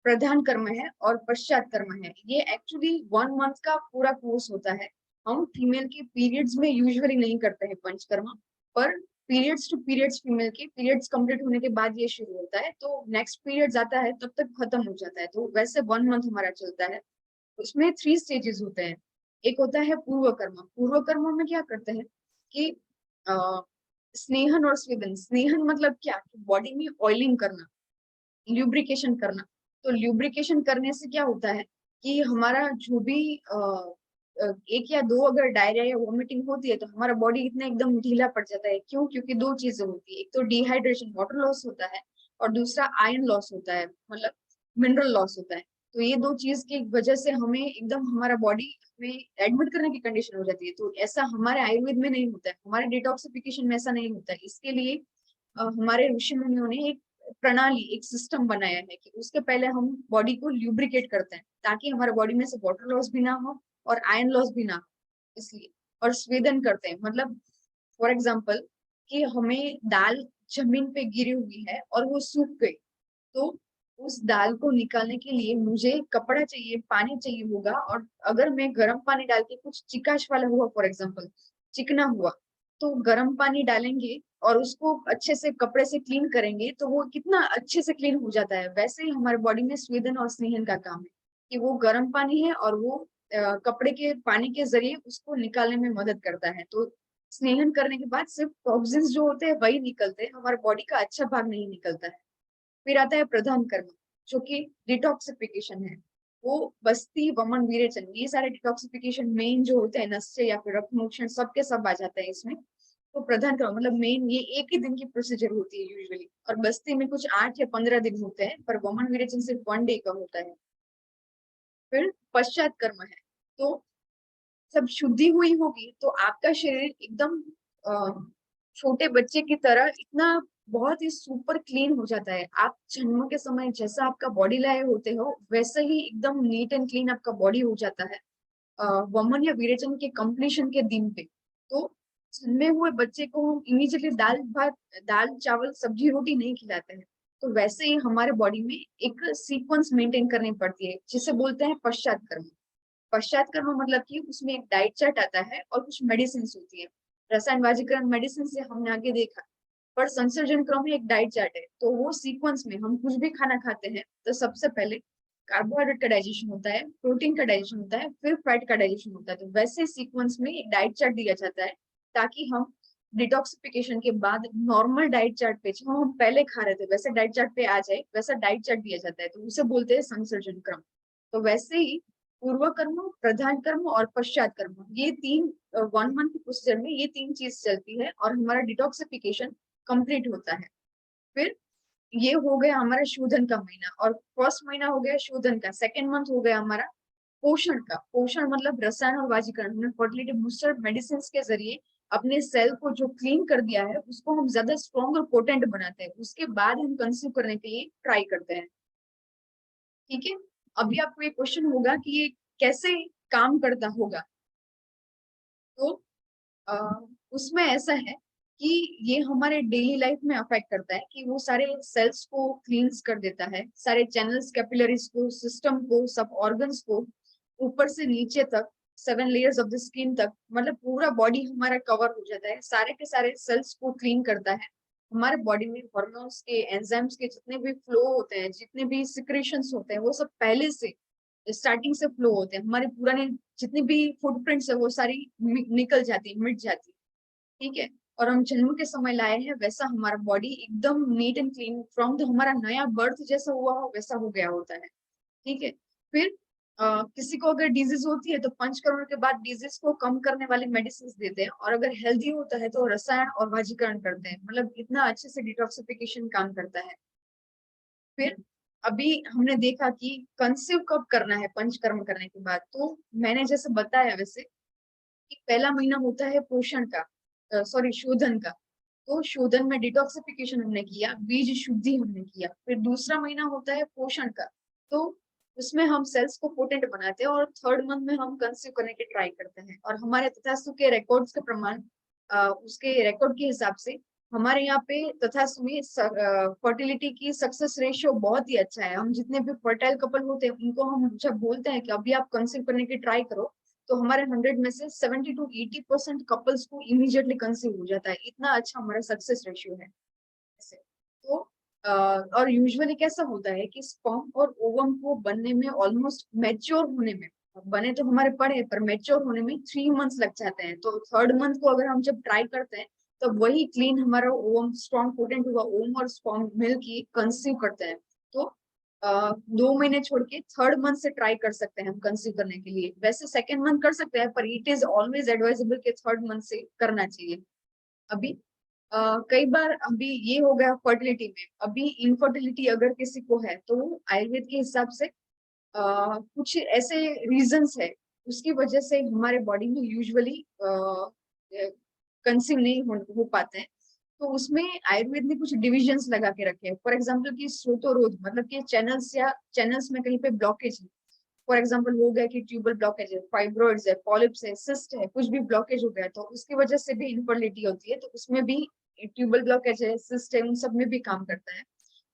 प्रधान कर्म है और पश्चात कर्म है। ये एक्चुअली 1 मंथ का पूरा कोर्स होता है। हम फीमेल के पीरियड्स में यूजुअली नहीं करते हैं पंचकर्मा, पर पीरियड्स टू पीरियड्स, फीमेल के पीरियड्स कंप्लीट होने के बाद ये शुरू होता है, तो नेक्स्ट पीरियड्स आता है तब तक खत्म हो जाता है। तो वैसे 1 मंथ हमारा चलता है। उसमें 3 स्टेजेस होते हैं। एक होता है पूर्व कर्म। पूर्व कर्म में क्या करते हैं कि स्नेहन और स्वेदन। स्नेहन मतलब क्या? बॉडी में ऑयलिंग करना, ल्यूब्रिकेशन करना। तो ल्यूब्रिकेशन करने से क्या होता है कि हमारा जो भी 1 या 2 अगर डायरिया या वोमिटिंग होती है, तो हमारा बॉडी इतना एकदम ढीला पड़ जाता है। क्यों? क्योंकि 2 चीजें होती है, एक तो डिहाइड्रेशन, वाटर लॉस होता है, और दूसरा आयरन लॉस होता है, मतलब मिनरल लॉस होता है। तो ये 2 चीज की वजह से हमें एकदम हमारा बॉडी में एडमिट करने की कंडीशन हो जाती है। तो ऐसा हमारे आयुर्वेद में नहीं होता है, हमारे डिटॉक्सिफिकेशन में ऐसा नहीं होता है। इसके लिए हमारे ऋषि मुनियों ने एक प्रणाली, एक सिस्टम बनाया है कि उसके पहले हम बॉडी को ल्यूब्रिकेट करते हैं, ताकि हमारे बॉडी में से वाटर लॉस भी ना हो और आयरन लॉस भी ना हो, इसलिए। और स्वेदन करते हैं, मतलब फॉर एग्जाम्पल कि हमें दाल जमीन पे गिरी हुई है और वो सूख गई, तो उस दाल को निकालने के लिए मुझे कपड़ा चाहिए, पानी चाहिए होगा, और अगर मैं गर्म पानी डाल के, कुछ चिकाश वाला हुआ फॉर एग्जाम्पल, चिकना हुआ, तो गर्म पानी डालेंगे और उसको अच्छे से कपड़े से क्लीन करेंगे, तो वो कितना अच्छे से क्लीन हो जाता है। वैसे ही हमारे बॉडी में स्वेदन और स्नेहन का काम है कि वो गर्म पानी है और वो कपड़े के पानी के जरिए उसको निकालने में मदद करता है। तो स्नेहन करने के बाद सिर्फ टॉक्सिन्स जो होते हैं वही निकलते हैं, हमारे बॉडी का अच्छा भाग नहीं निकलता है। फिर आता है प्रधान कर्म, जो कि डिटॉक्सिफिकेशन है। वो बस्ती, वमन, विरेचन, ये सारे डिटॉक्सिफिकेशन मेन जो होते हैं, नस्य या फिर रक्तमोक्षण, सबके सब आ जाते हैं इसमें। तो प्रधान कर्म मतलब मेन, ये एक ही दिन की प्रोसीजर होती है यूजुअली, और बस्ती में कुछ 8 या 15 दिन होते हैं, पर वमन विरेचन सिर्फ 1 डे का होता है। फिर पश्चात कर्म है। तो सब शुद्धि हुई होगी तो आपका शरीर एकदम छोटे बच्चे की तरह इतना बहुत ही सुपर क्लीन हो जाता है। आप जन्म के समय जैसा आपका बॉडी लाए होते हो, वैसे ही एकदम नीट एंड क्लीन आपका बॉडी हो जाता है वमन या विरेचन के कंप्लीशन के दिन पे। तो जन्मे हुए बच्चे को हम इमीडिएटली दाल भात, दाल चावल सब्जी रोटी नहीं खिलाते हैं। तो वैसे ही हमारे बॉडी में एक सीक्वेंस मेंटेन करनी पड़ती है, जिसे बोलते हैं पश्चात कर्म। पश्चात कर्म मतलब कि उसमें एक डाइट चार्ट आता है और कुछ मेडिसिन होती है। रसायन वाजीकरण मेडिसिन से हमने आगे देखा, पर संसर्जन क्रम में एक डाइट चार्ट है। तो वो सीक्वेंस में हम कुछ भी खाना खाते हैं तो सबसे पहले कार्बोहाइड्रेट का डाइजेशन होता है, प्रोटीन का डाइजेशन होता है, फिर फैट का डाइजेशन होता है। तो वैसे सीक्वेंस में एक डाइट चार्ट दिया जाता है, ताकि हम डिटॉक्सिफिकेशन के बाद नॉर्मल डाइट चार्ट पे, जो हम पहले खा रहे थे वैसे डाइट चार्ट पे आ जाए, वैसा डाइट चार्ट दिया जाता है। तो उसे बोलते हैं संसर्जन क्रम। तो वैसे ही पूर्व कर्म, प्रधान कर्म और पश्चात कर्म, ये 3 1 मंथ की प्रोसीजर में ये 3 चीज चलती है और हमारा डिटॉक्सिफिकेशन कंप्लीट होता है। फिर ये हो गया हमारा शोधन का महीना, और फर्स्ट महीना हो गया शोधन का। सेकेंड मंथ हो गया हमारा पोषण का। पोषण मतलब रसायन और वाजीकरण, हमने फर्टिलिटी बूस्टर मेडिसिन के जरिए अपने सेल को जो क्लीन कर दिया है उसको हम ज्यादा स्ट्रॉन्ग और पोटेंट बनाते हैं, उसके बाद हम कंज्यूम करने के लिए ट्राई करते हैं। ठीक है, अभी आपको ये क्वेश्चन होगा कि ये कैसे काम करता होगा। तो उसमें ऐसा है कि ये हमारे डेली लाइफ में अफेक्ट करता है, कि वो सारे सेल्स को क्लींस कर देता है, सारे चैनल्स, कैपिलरीज को, सिस्टम को, सब ऑर्गन्स को, ऊपर से नीचे तक 7 लेयर्स ऑफ द स्किन तक, मतलब पूरा बॉडी हमारा कवर हो जाता है, सारे के सारे सेल्स को क्लीन करता है। हमारे बॉडी में हार्मोन्स के, एंजाइम्स के जितने भी फ्लो होते हैं, जितने भी सिक्रेशंस होते हैं, वो सब पहले से स्टार्टिंग से फ्लो होते हैं। हमारे पुराने जितनी भी फुटप्रिंट्स है वो सारी निकल जाती है, मिट जाती है, ठीक है। और हम जन्म के समय लाए हैं, वैसा हमारा बॉडी एकदम neat and clean from the हमारा नया बर्थ जैसा हुआ हो वैसा हो गया होता है, ठीक है। फिर किसी को अगर डिजीज होती है तो पंचकर्म के बाद डिजीज को कम करने वाली मेडिसिन देते हैं, और अगर हेल्दी होता है तो रसायन और वाजीकरण करते हैं, मतलब इतना अच्छे से डिटॉक्सिफिकेशन काम करता है। फिर अभी हमने देखा कि कंसीव कब करना है पंचकर्म करने के बाद, तो मैंने जैसे बताया वैसे कि पहला महीना होता है पोषण का, सॉरी शोधन का। तो शोधन में डिटॉक्सिफिकेशन हमने किया, बीज शुद्धि हमने किया। फिर दूसरा महीना होता है पोषण का, तो उसमें हम सेल्स को पोटेंट बनाते हैं, और थर्ड मंथ में हम कंसीव करने की ट्राई करते हैं। और हमारे तथास्तु के रिकॉर्ड्स के प्रमाण, उसके रिकॉर्ड के हिसाब से हमारे यहाँ पे तथास्तु में फर्टिलिटी की सक्सेस रेशियो बहुत ही अच्छा है। हम जितने भी फर्टाइल कपल होते हैं उनको हम जब बोलते हैं कि अभी आप कंसीव करने की ट्राई करो, तो हमारे 100 में से 70 to 80% कपल्स को इमीडिएटली कंसीव हो जाता है। इतना अच्छा हमारा सक्सेस रेशियो है ऐसे। तो और यूजुअली कैसा होता है कि स्पर्म और ओवम को बनने में, ऑलमोस्ट मैच्योर होने में, बने तो हमारे पड़े पर मैच्योर होने में 3 मंथ्स लग जाते हैं। तो थर्ड मंथ को अगर हम जब ट्राई करते हैं तो वही क्लीन हमारा ओवम स्ट्रॉन्ग पोटेंट हुआ ओवम और स्पर्म मिल की कंसीव करते हैं। तो 2 महीने छोड़ के थर्ड मंथ से ट्राई कर सकते हैं हम कंसीव करने के लिए। वैसे सेकेंड मंथ कर सकते हैं, पर इट इज ऑलवेज एडवाइजेबल कि थर्ड मंथ से करना चाहिए। अभी कई बार अभी ये हो गया फर्टिलिटी में, अभी इनफर्टिलिटी अगर किसी को है तो आयुर्वेद के हिसाब से कुछ ऐसे रीजंस है उसकी वजह से हमारे बॉडी में यूजुअली कंसीव नहीं हो पाते हैं। तो उसमें आयुर्वेद ने कुछ डिविजन्स लगा के रखे हैं। फॉर एग्जाम्पल की स्रोतोरोध, मतलब कि चैनल्स या चैनल्स में कहीं पे ब्लॉकेज है। फॉर एग्जाम्पल हो गया कि ट्यूबल ब्लॉकेज है, फाइब्रॉइड्स है, पॉलिप्स है, सिस्ट है, कुछ भी ब्लॉकेज हो गया तो उसकी वजह से भी इनफर्टिलिटी होती है। तो उसमें भी ट्यूबल ब्लॉकेज है, सिस्ट है, उन सब में भी काम करता है।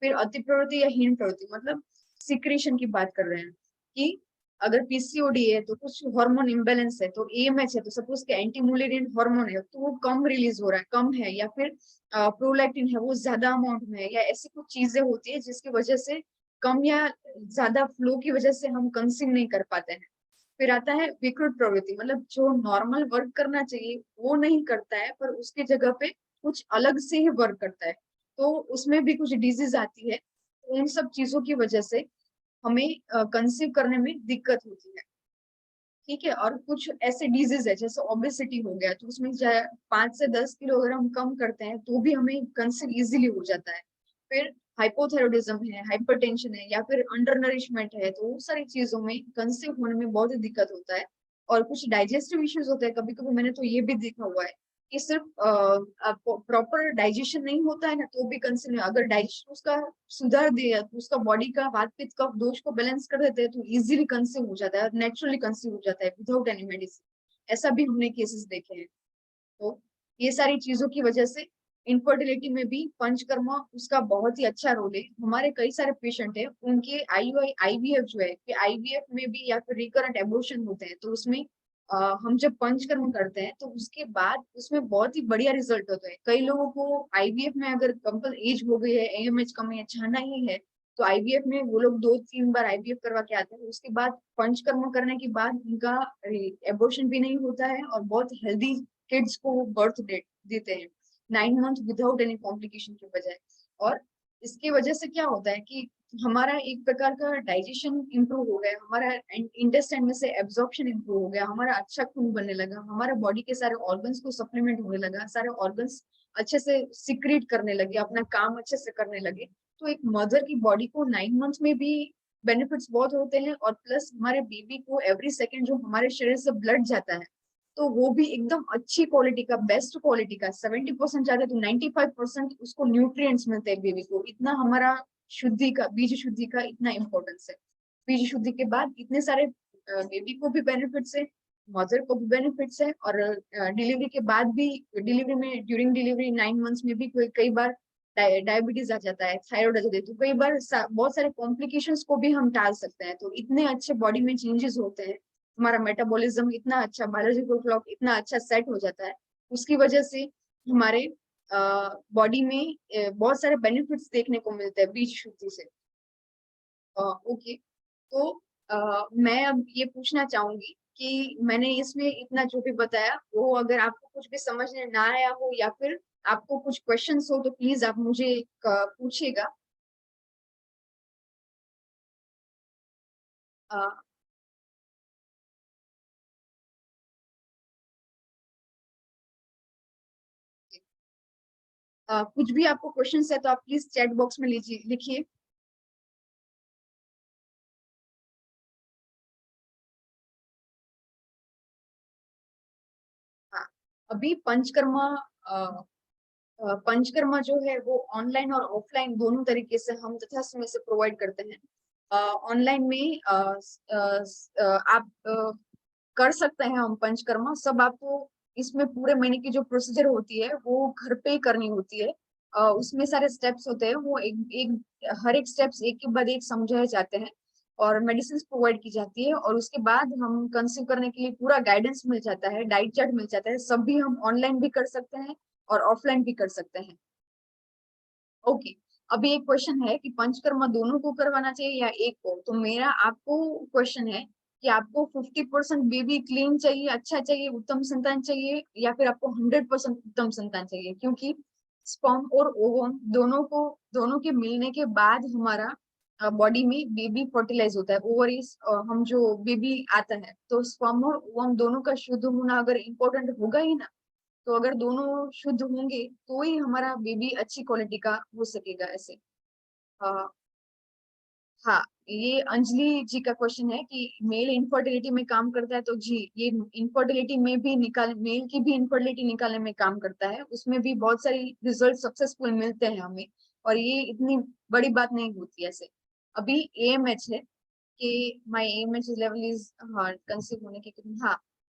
फिर अति प्रवृत्ति या हीन प्रवृत्ति, मतलब सिक्रेशन की बात कर रहे हैं कि अगर पीसीओडी है तो कुछ हार्मोन इम्बेलेंस है, तो एएमएच है तो सपोज के एंटी मुलेरियन हार्मोन है तो वो कम रिलीज हो रहा है, कम है, या फिर प्रोलैक्टिन है वो ज्यादा अमाउंट में है, या ऐसी कुछ चीजें होती है जिसकी वजह से कम या ज्यादा फ्लो की वजह से हम कंसीव नहीं कर पाते हैं। फिर आता है विकृत प्रवृत्ति, मतलब जो नॉर्मल वर्क करना चाहिए वो नहीं करता है, पर उसकी जगह पे कुछ अलग से ही वर्क करता है, तो उसमें भी कुछ डिजीज आती है। तो उन सब चीजों की वजह से हमें कंसीव करने में दिक्कत होती है, ठीक है। और कुछ ऐसे डिजीज है जैसे ओबेसिटी हो गया, तो उसमें 5 से 10 किलो अगर हम कम करते हैं तो भी हमें कंसीव इजीली हो जाता है। फिर हाइपोथायरॉयडिज्म है, हाइपरटेंशन है, या फिर अंडर नरिशमेंट है, तो वो सारी चीजों में कंसीव होने में बहुत ही दिक्कत होता है। और कुछ डाइजेस्टिव इश्यूज होते हैं, कभी कभी मैंने तो ये भी देखा हुआ है कि सिर्फ प्रॉपर डाइजेशन नहीं होता है ना तो भी कंसीव, अगर डाइजेशन उसका सुधार दिया तो उसका बॉडी का वात पित्त कफ दोष को बैलेंस कर देते हैं तो इजीली कंसीव हो जाता है, नेचुरली कंसीव हो जाता है विदाउट एनी मेडिसिन। ऐसा भी हमने केसेस देखे हैं। तो ये सारी चीजों की वजह से इनफर्टिलिटी में भी पंचकर्मा उसका बहुत ही अच्छा रोल है। हमारे कई सारे पेशेंट है उनके आईयूआई आईवीएफ जो है कि आईवीएफ में भी या फिर रिकरेंट एबॉर्शन होते हैं, तो उसमें हम जब पंचकर्म करते हैं तो उसके बाद उसमें बहुत ही बढ़िया रिजल्ट होता है। कई लोगों को आईवीएफ में अगर कंपल एज हो गई है, एएमएच कम है, चाहना ही है, तो आईवीएफ में वो लोग 2-3 बार आईवीएफ करवा के आते हैं। उसके बाद पंचकर्म करने के बाद उनका एबॉर्शन भी नहीं होता है और बहुत हेल्दी किड्स को बर्थ देते हैं 9 मंथ विदाउट एनी कॉम्प्लिकेशन की बजाय। और इसकी वजह से क्या होता है कि हमारा एक प्रकार का डाइजेशन इंप्रूव हो गया, हमारा इंटेस्टाइन में से एब्जॉर्प्शन इंप्रूव हो गया, हमारा अच्छा खून बनने लगा, हमारे बॉडी के सारे ऑर्गन्स को सप्लीमेंट होने लगा, सारे ऑर्गन्स अच्छे से सिक्रीट करने लगे, अपना काम अच्छे से करने लगे। तो एक मदर की बॉडी को 9 मंथ में भी बेनिफिट्स बहुत होते हैं, और प्लस हमारे बेबी को एवरी सेकेंड जो हमारे शरीर से ब्लड जाता है तो वो भी एकदम अच्छी क्वालिटी का, बेस्ट क्वालिटी का, 70% जाता है तो 95% उसको न्यूट्रिएंट्स मिलते हैं बेबी को। इतना हमारा शुद्धि का, बीज शुद्धि का इतना इम्पोर्टेंस है। बीज शुद्धि के बाद इतने सारे बेबी को भी बेनिफिट्स है, मदर को भी बेनिफिट्स है, और डिलीवरी के बाद भी, डिलीवरी में, ड्यूरिंग डिलीवरी 9 मंथ्स में भी कई बार डायबिटीज आ जाता है, थायराइड आ जाता है, तो कई बार बहुत सारे कॉम्प्लिकेशंस को भी हम टाल सकते हैं। तो इतने अच्छे बॉडी में चेंजेस होते हैं, हमारा मेटाबॉलिज्म इतना अच्छा, बायोलॉजिकल क्लॉक इतना अच्छा सेट हो जाता है, उसकी वजह से हमारे बॉडी में बहुत सारे बेनिफिट्स देखने को मिलते हैं बीज शुद्धि से। ओके, तो मैं अब ये पूछना चाहूंगी कि मैंने इसमें इतना जो भी बताया, वो अगर आपको कुछ भी समझ में ना आया हो या फिर आपको कुछ क्वेश्चंस हो, तो प्लीज आप मुझे पूछिएगा। कुछ भी आपको क्वेश्चंस है तो आप प्लीज चैट बॉक्स में लिखिए। हाँ, अभी पंचकर्मा पंचकर्मा जो है वो ऑनलाइन और ऑफलाइन दोनों तरीके से हम तथास्तु में से प्रोवाइड करते हैं। ऑनलाइन में आप कर सकते हैं हम पंचकर्मा, सब आपको इसमें पूरे महीने की जो प्रोसीजर होती है वो घर पे ही करनी होती है। उसमें सारे स्टेप्स होते हैं, वो हर एक स्टेप्स एक के बाद एक समझाए जाते हैं, और मेडिसिन प्रोवाइड की जाती है, और उसके बाद हम कंसीव करने के लिए पूरा गाइडेंस मिल जाता है, डाइट चार्ट मिल जाता है। सब भी हम ऑनलाइन भी कर सकते हैं और ऑफलाइन भी कर सकते हैं। ओके, अभी एक क्वेश्चन है कि पंचकर्मा दोनों को करवाना चाहिए या एक को। तो मेरा आपको क्वेश्चन है कि आपको 50% बेबी क्लीन चाहिए, अच्छा चाहिए, उत्तम संतान चाहिए, या फिर आपको 100% उत्तम संतान चाहिए? क्योंकि स्पर्म और ओवम दोनों के मिलने के बाद हमारा बॉडी में बेबी फर्टिलाइज होता है, ओवरीज हम जो बेबी आता है, तो स्पर्म और ओवम दोनों का शुद्ध होना अगर इम्पोर्टेंट होगा ही ना, तो अगर दोनों शुद्ध होंगे तो ही हमारा बेबी अच्छी क्वालिटी का हो सकेगा। ऐसे हाँ, ये अंजलि जी का क्वेश्चन है कि मेल इनफर्टिलिटी में काम करता है। तो जी, ये इनफर्टिलिटी में भी मेल की भी इनफर्टिलिटी निकालने में काम करता है, उसमें भी बहुत सारी रिजल्ट सक्सेसफुल मिलते हैं हमें, और ये इतनी बड़ी बात नहीं होती ऐसे। अभी AMH है कि माय AMH लेवल इज, हाँ, कंसीव होने की कितनी, हाँ,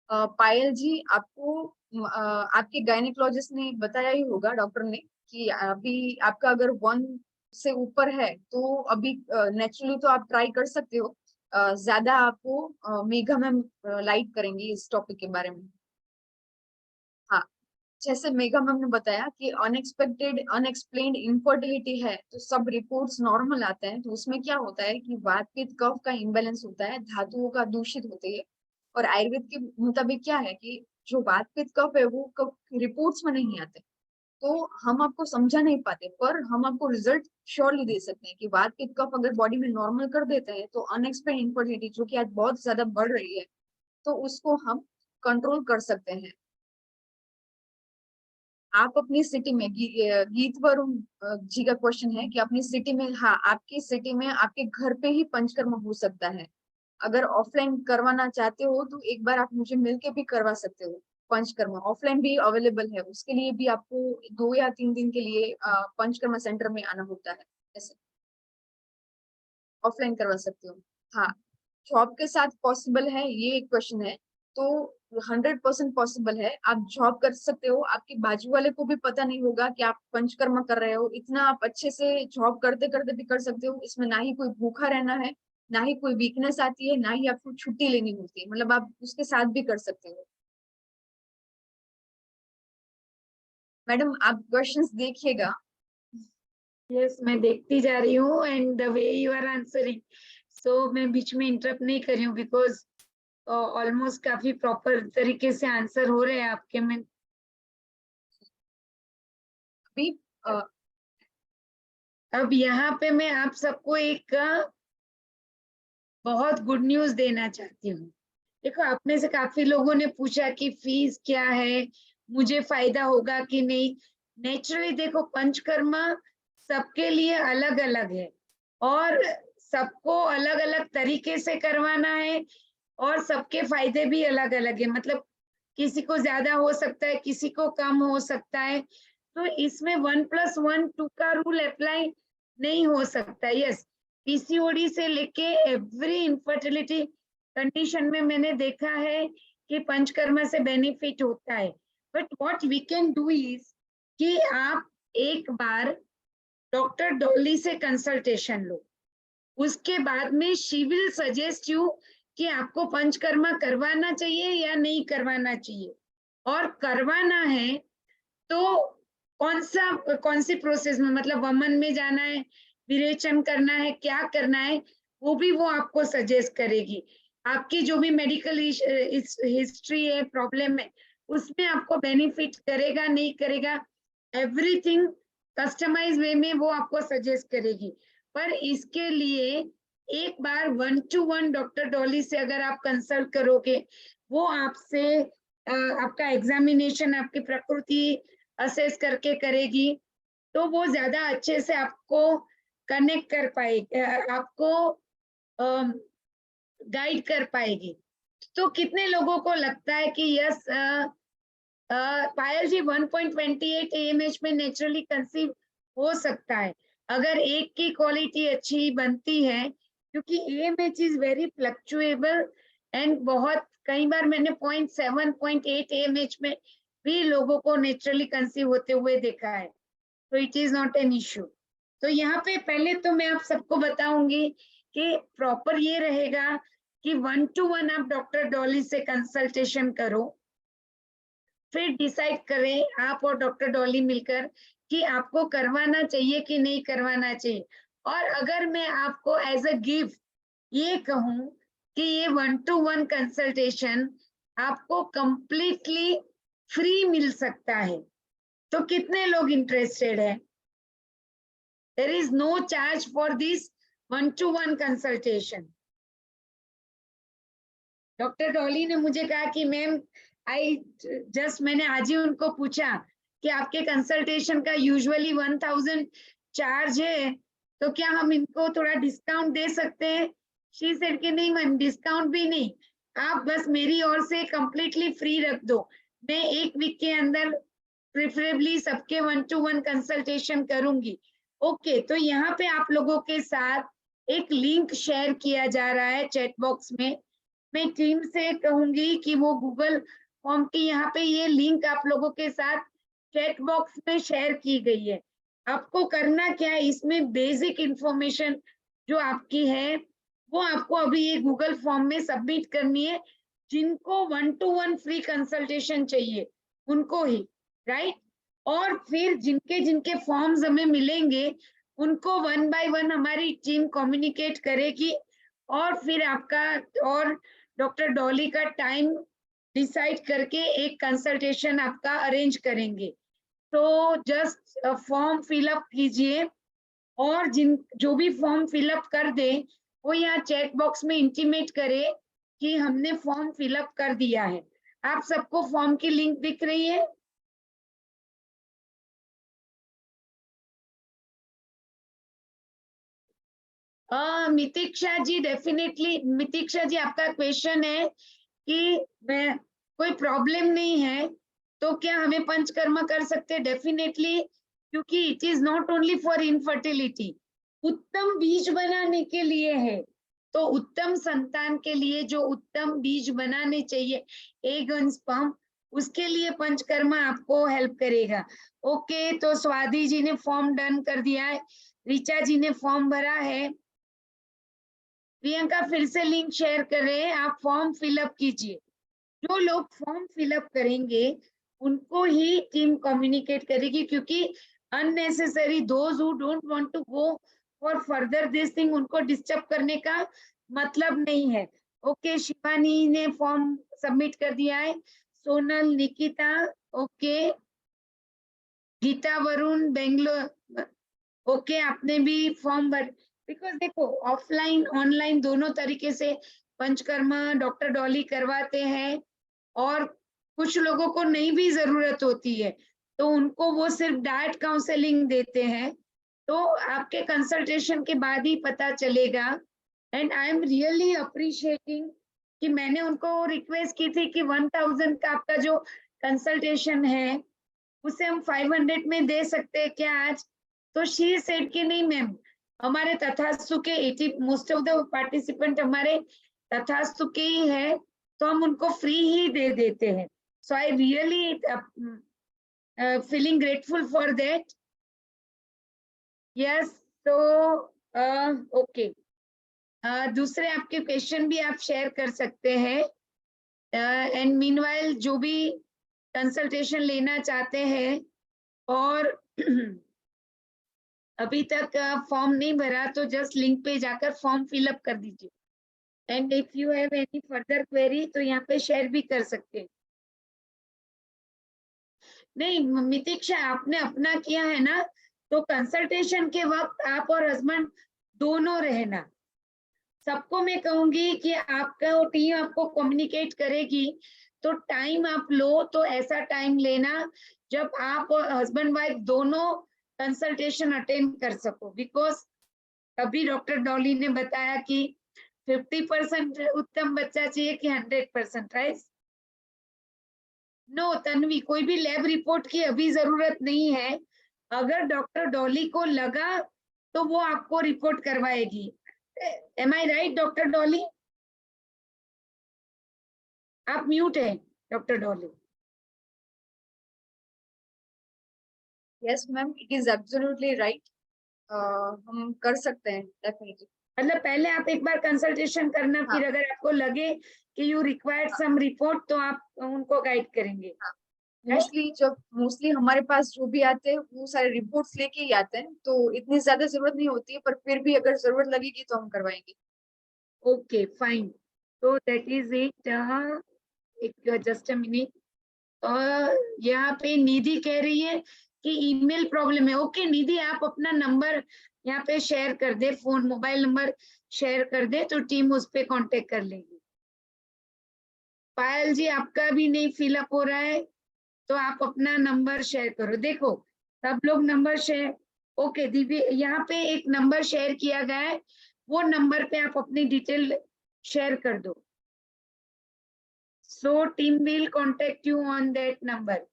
पायल जी, आपको आपके गायनेकोलॉजिस्ट ने बताया ही होगा, डॉक्टर ने, कि अभी आपका अगर 1 से ऊपर है तो अभी नेचुरली तो आप ट्राई कर सकते हो। ज्यादा आपको मेघा मैम लाइट करेंगी इस टॉपिक के बारे में। हाँ, जैसे मेघा मैम ने बताया कि अनएक्सपेक्टेड अनएक्सप्लेन्ड इनफर्टिलिटी है, तो सब रिपोर्ट्स नॉर्मल आते हैं, तो उसमें क्या होता है कि वात पित्त कफ का इम्बेलेंस होता है, धातुओं का दूषित होते है। और आयुर्वेद के मुताबिक क्या है कि जो वात पित्त कफ है वो रिपोर्ट्स में नहीं आते, तो हम आपको समझा नहीं पाते, पर हम आपको रिजल्ट श्योरली दे सकते हैं कि वात पित्त कफ अगर बॉडी में नॉर्मल कर देते हैं तो अनएक्सप्लेन्ड इनफर्टिलिटी, जो कि आज बहुत ज्यादा बढ़ रही है, तो उसको हम कंट्रोल कर सकते हैं। आप अपनी सिटी में गीत वरुण जी का क्वेश्चन है कि अपनी सिटी में, हाँ, आपकी सिटी में आपके घर पे ही पंचकर्म हो सकता है। अगर ऑफलाइन करवाना चाहते हो तो एक बार आप मुझे मिलके भी करवा सकते हो। पंचकर्मा ऑफलाइन भी अवेलेबल है, उसके लिए भी आपको 2 या 3 दिन के लिए पंचकर्मा सेंटर में आना होता है, ऐसे ऑफलाइन करवा सकते हो। हाँ, जॉब के साथ पॉसिबल है, ये एक क्वेश्चन है, तो 100% पॉसिबल है, आप जॉब कर सकते हो। आपके बाजू वाले को भी पता नहीं होगा कि आप पंचकर्मा कर रहे हो, इतना आप अच्छे से जॉब करते करते भी कर सकते हो। इसमें ना ही कोई भूखा रहना है, ना ही कोई वीकनेस आती है, ना ही आपको छुट्टी लेनी होती है, मतलब आप उसके साथ भी कर सकते हो। मैडम, आप क्वेश्चंस देखिएगा। यस, मैं देखती जा रही हूँ, and the way you are answering, so मैं बीच में इंटरप्ट नहीं कर रही हूँ, बिकॉज ऑलमोस्ट काफी प्रॉपर तरीके से आंसर हो रहे हैं आपके में। अभी अब यहाँ पे मैं आप सबको एक बहुत गुड न्यूज देना चाहती हूँ। देखो, आप में से काफी लोगों ने पूछा कि फीस क्या है, मुझे फायदा होगा कि नहीं। नेचुरली देखो, पंचकर्मा सबके लिए अलग अलग है, और सबको अलग अलग तरीके से करवाना है, और सबके फायदे भी अलग अलग है। मतलब किसी को ज्यादा हो सकता है, किसी को कम हो सकता है, तो इसमें 1+1 2 का रूल अप्लाई नहीं हो सकता। यस, PCOD से लेके एवरी इनफर्टिलिटी कंडीशन में मैंने देखा है कि पंचकर्मा से बेनिफिट होता है, but what we can do is कि आप एक बार डॉक्टर डॉली से कंसल्टेशन लो, उसके बाद में शी विल सजेस्ट यू कि आपको पंचकर्मा करवाना चाहिए या नहीं करवाना चाहिए, और करवाना है तो कौन सी प्रोसेस में, मतलब वमन में जाना है, विरेचन करना है, क्या करना है, वो भी वो आपको सजेस्ट करेगी। आपकी जो भी मेडिकल हिस्ट्री है, प्रॉब्लम है, उसमें आपको बेनिफिट करेगा नहीं करेगा, एवरीथिंग कस्टमाइज वे में वो आपको सजेस्ट करेगी। पर इसके लिए एक बार 1-to-1 डॉक्टर डॉली से अगर आप कंसल्ट करोगे, वो आपसे आपका एग्जामिनेशन, आपकी प्रकृति असेस करके करेगी, तो वो ज्यादा अच्छे से आपको कनेक्ट कर पाएगी, आपको गाइड कर पाएगी। तो कितने लोगों को लगता है कि यस पायल जी 1.28 AMH में नेचुरली कंसीव हो सकता है, अगर एक की क्वालिटी अच्छी बनती है, क्योंकि AMH इज वेरी फ्लक्चुएबल एंड बहुत कई बार मैंने 0.7 0.8 AMH में भी लोगों को नेचुरली कंसीव होते हुए देखा है, तो it is not an issue. तो यहाँ पे पहले तो मैं आप सबको बताऊंगी कि प्रॉपर ये रहेगा कि 1-to-1 आप डॉक्टर डॉली से कंसल्टेशन करो, फिर डिसाइड करें आप और डॉक्टर डॉली मिलकर कि आपको करवाना चाहिए कि नहीं करवाना चाहिए। और अगर मैं आपको एज अ गिफ्ट ये कहूं कि ये 1-to-1 कंसल्टेशन आपको कंप्लीटली फ्री मिल सकता है, तो कितने लोग इंटरेस्टेड है? There is no charge for this 1-to-1 consultation. Doctor Dolly ने मुझे कहा कि मैम मैंने आज ही उनको पूछा कि आपके कंसल्टेशन का यूजुअली 1000 चार्ज है, तो क्या हम इनको थोड़ा डिस्काउंट दे सकते हैं? शी सेड कि नहीं मैम, डिस्काउंट भी नहीं, आप बस मेरी ओर से कंप्लीटली फ्री रख दो, मैं 1 वीक के अंदर प्रेफरेबली सबके 1-to-1 कंसल्टेशन करूंगी। ओके, तो यहाँ पे आप लोगों के साथ एक लिंक शेयर किया जा रहा है चैट बॉक्स में। मैं टीम से कहूंगी कि वो गूगल फॉर्म की यहाँ पे ये लिंक आप लोगों के साथ चैट बॉक्स में शेयर की गई है। आपको करना क्या है, इसमें बेसिक इंफॉर्मेशन जो आपकी है वो आपको अभी ये गूगल फॉर्म में सबमिट करनी है। जिनको 1-to-1 फ्री कंसल्टेशन चाहिए उनको ही, राइट? और फिर जिनके जिनके फॉर्म्स हमें मिलेंगे उनको 1 by 1 हमारी टीम कम्युनिकेट करेगी, और फिर आपका और डॉक्टर डॉली का टाइम डिसाइड करके एक कंसल्टेशन आपका अरेंज करेंगे। तो जस्ट फॉर्म फिलअप कीजिए, और जो भी फॉर्म फिलअप कर दे वो यहाँ चैट बॉक्स में इंटीमेट करे कि हमने फॉर्म फिलअप कर दिया है। आप सबको फॉर्म की लिंक दिख रही है? मितिक्षा जी, डेफिनेटली मितिक्षा जी, आपका क्वेश्चन है कि कोई प्रॉब्लम नहीं है तो क्या हमें पंचकर्मा कर सकते हैं? डेफिनेटली, क्योंकि it is not only for infertility, उत्तम बीज बनाने के लिए है। तो उत्तम संतान के लिए जो उत्तम बीज बनाने चाहिए, एग एंड स्पर्म, उसके लिए पंचकर्मा आपको हेल्प करेगा। ओके, तो स्वाति जी ने फॉर्म डन कर दिया है, ऋचा जी ने फॉर्म भरा है, प्रियंका फिर से लिंक शेयर कर रहे हैं, आप फॉर्म फिलअप कीजिए। जो लोग फॉर्म फिलअप करेंगे उनको ही टीम कम्युनिकेट करेगी, क्योंकि unnecessary those who don't want to go for further this thing, उनको डिस्टर्ब करने का मतलब नहीं है। ओके, शिवानी ने फॉर्म सबमिट कर दिया है, सोनल, निकिता, ओके, गीता वरुण बेंगलोर, ओके, आपने भी फॉर्म भर, बिकॉज देखो ऑफलाइन ऑनलाइन दोनों तरीके से पंचकर्मा डॉक्टर डॉली करवाते हैं, और कुछ लोगों को नहीं भी जरूरत होती है तो उनको वो सिर्फ डाइट काउंसलिंग देते हैं, तो आपके कंसल्टेशन के बाद ही पता चलेगा। And I am really appreciating कि मैंने उनको रिक्वेस्ट की थी कि 1000 का आपका जो कंसल्टेशन है उसे हम 500 में दे सकते हैं क्या आज? तो शी सेड कि नहीं मैम, हमारे तथास्तु के 80 मोस्ट ऑफ द पार्टिसिपेंट हमारे तथास्तु के ही है, तो हम उनको फ्री ही दे देते हैं. So I really feeling grateful for that. Yes, so okay. दूसरे आपके क्वेश्चन भी आप शेयर कर सकते हैं. एंड मीनवाइल जो भी कंसल्टेशन लेना चाहते हैं और अभी तक फॉर्म नहीं भरा तो जस्ट लिंक पे जाकर फॉर्म फिलअप कर दीजिए. And if you have any further query तो यहाँ पे शेयर भी कर सकते हैं. नहीं मितिक्षा, आपने अपना किया है ना, तो कंसल्टेशन के वक्त आप और हस्बैंड दोनों रहना. सबको मैं कहूंगी कि आपका टीम आपको कम्युनिकेट करेगी, तो टाइम आप लो तो ऐसा टाइम लेना जब आप और हस्बैंड वाइफ दोनों कंसल्टेशन अटेंड कर सको. बिकॉज अभी डॉक्टर डॉली ने बताया कि 50% उत्तम बच्चा चाहिए कि 100%, राइट? नो तन्वी, कोई भी लैब रिपोर्ट की अभी जरूरत नहीं है. अगर डॉक्टर डॉली को लगा तो वो आपको रिपोर्ट करवाएगी. M I right doctor Dolly? आप म्यूट है doctor Dolly. Yes ma'am, it is absolutely right. हम कर सकते हैं डेफिनेटली. मतलब पहले आप एक बार कंसल्टेशन करना, हाँ. फिर अगर आपको लगे कि यू रिक्वायर्ड सम रिपोर्ट तो आप उनको गाइड करेंगे. मोस्टली हमारे पास जो भी आते हैं वो सारे रिपोर्ट्स लेके ही आते हैं, तो इतनी ज्यादा जरूरत नहीं होती है, पर फिर भी अगर जरूरत लगेगी तो हम करवाएंगे. Okay fine. तो दैट इज इट. एक जस्ट अ मिनट. यहाँ पे निधि कह रही है कि ईमेल प्रॉब्लम है. ओके निधि, आप अपना नंबर यहाँ पे शेयर कर दे, फोन मोबाइल नंबर शेयर कर दे तो टीम उस पे कांटेक्ट कर लेगी. पायल जी, आपका भी नहीं फिलअप हो रहा है तो आप अपना नंबर शेयर करो. देखो सब लोग नंबर शेयर. ओके दिव्य, यहाँ पे एक नंबर शेयर किया गया है, वो नंबर पे आप अपनी डिटेल शेयर कर दो. So team will contact you on that number.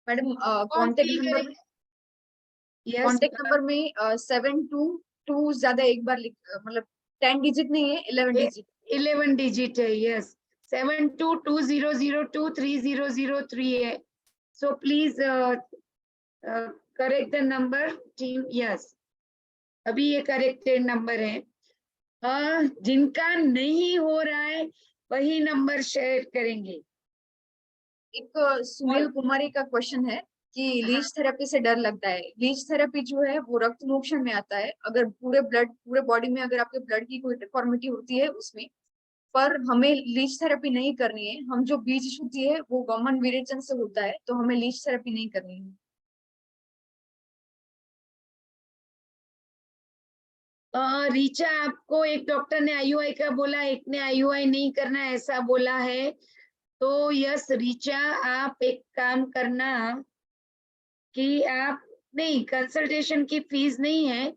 Madam form fill करें. यस, कांटेक्ट नंबर में 722 ज्यादा एक बार मतलब 10 डिजिट नहीं है, 11 डिजिट. 11 डिजिट है. यस, 7220023003 है. So please correct the number team. Yes, अभी ये करेक्टेड नंबर है. जिनका नहीं हो रहा है वही नंबर शेयर करेंगे. एक सुनील कुमारी का क्वेश्चन है कि लीच थेरेपी से डर लगता है. लीच थेरेपी जो है वो रक्त मोक्षण में आता है. अगर पूरे बॉडी में अगर आपके ब्लड की कोई डिफॉर्मिटी होती है उसमें, पर हमें लीच थेरेपी नहीं करनी है. हम जो बीज शुद्धि है वो गवर्नमेंट विरेचन से होता है, तो हमें लीच थेरेपी नहीं करनी है. रीचा, आपको एक डॉक्टर ने आईयूआई का बोला, एक ने आईयूआई नहीं करना ऐसा बोला है. तो यस रीचा, आप एक काम करना कि आप नहीं, कंसल्टेशन की फीस नहीं है.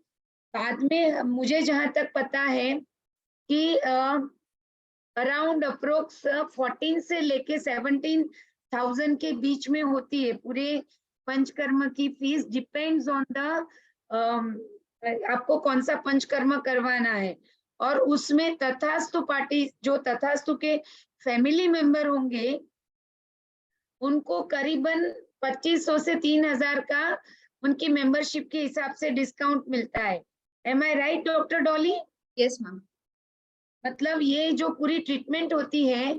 बाद में मुझे जहां तक पता है कि अराउंड अप्रोक्स 14 से लेके 17,000 के बीच में होती है पूरे पंचकर्म की फीस. डिपेंड्स ऑन द आपको कौन सा पंचकर्म करवाना है. और उसमें तथास्तु पार्टी, जो तथास्तु के फैमिली मेंबर होंगे, उनको करीबन 2500 से 3000 का उनकी मेंबरशिप के हिसाब से डिस्काउंट मिलता है. Am I right doctor Dolly? Yes ma'am. मतलब ये जो पूरी ट्रीटमेंट होती है,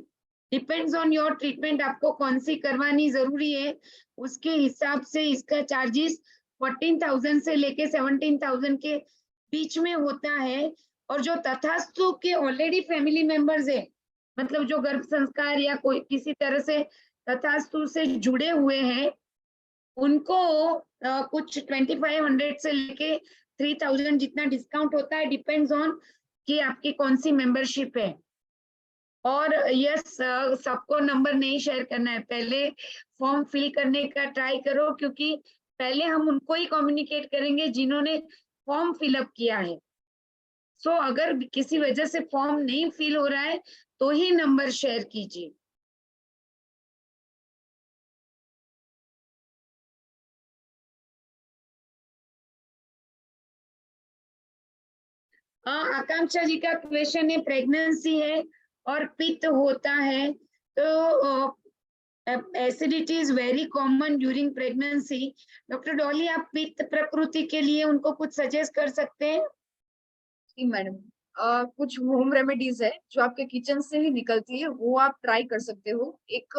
डिपेंड्स ऑन योर ट्रीटमेंट, आपको कौन सी करवानी जरूरी है उसके हिसाब से इसका चार्जेस 14,000 से लेके 17,000 के बीच में होता है. और जो तथास्तु के ऑलरेडी फैमिली मेंबर्स है, मतलब जो गर्भ संस्कार या कोई किसी तरह से तथास्तु से जुड़े हुए हैं, उनको कुछ 2500 से लेके 3000 जितना डिस्काउंट होता है. डिपेंड्स ऑन कि आपकी कौन सी मेंबरशिप है. और यस, सबको नंबर नहीं शेयर करना है. पहले फॉर्म फिल करने का ट्राई करो, क्योंकि पहले हम उनको ही कम्युनिकेट करेंगे जिन्होंने फॉर्म फिलअप किया है. सो अगर किसी वजह से फॉर्म नहीं फिल हो रहा है तो ही नंबर शेयर कीजिए. आकांक्षा जी का क्वेश्चन है, प्रेगनेंसी है और पित्त होता है तो acidity is very common during pregnancy. Doctor Dolly, आप पित्त प्रकृति के लिए उनको कुछ सजेस्ट कर सकते हैं? जी मैडम, कुछ होम रेमेडीज है जो आपके किचन से ही निकलती है, वो आप ट्राई कर सकते हो। एक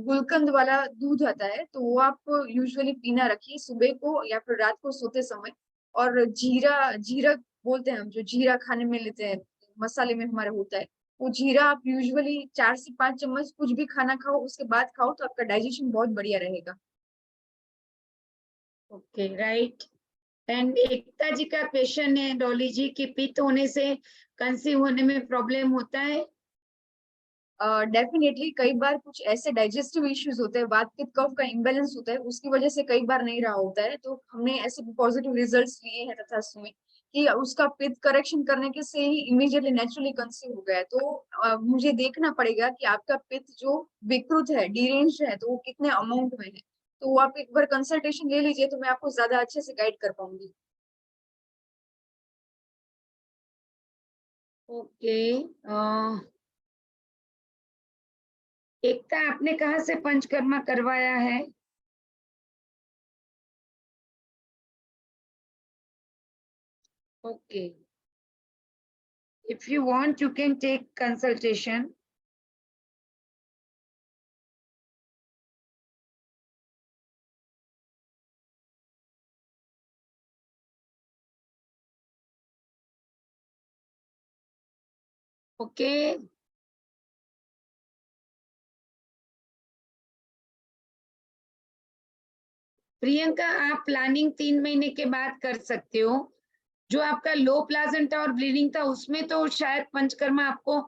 गुलकंद वाला दूध आता है, तो वो आप यूजुअली पीना रखिए सुबह को या फिर रात को सोते समय। और जीरा जीरा बोलते हैं हम, जो जीरा खाने में लेते हैं, मसाले में हमारे होता है, वो जीरा आप यूजुअली 4 से 5 चम्मच कुछ भी खाना खाओ उसके बाद खाओ, तो आपका डाइजेशन बहुत बढ़िया रहेगा। Okay, right. एंड एकता जी का क्वेश्चन है डॉली जी कि पित्त होने से कंसीव होने में प्रॉब्लम होता है? डेफिनेटली कई बार कुछ ऐसे डाइजेस्टिव इश्यूज होते हैं, वात पित्त कफ का इम्बेलेंस होता है, उसकी वजह से कई बार नहीं रहा होता है। तो हमने ऐसे पॉजिटिव रिजल्ट्स लिए हैं तथास्तु में कि उसका पित्त करेक्शन करने के से ही इमीडिएटली नेचुरली कंसीव हो गया है। तो मुझे देखना पड़ेगा कि आपका पित्त जो विकृत है, डिरेंज है, तो वो कितने अमाउंट में है। तो वो आप एक बार कंसल्टेशन ले लीजिए, तो मैं आपको ज्यादा अच्छे से गाइड कर पाऊंगी। ओके। एकता, आपने कहाँ से पंचकर्मा करवाया है? Okay, if you want you can take consultation. Okay, Priyanka, आप प्लानिंग 3 महीने के बाद कर सकते हो। जो आपका लो प्लाजेंटा और ब्लीडिंग था उसमें तो शायद पंचकर्मा आपको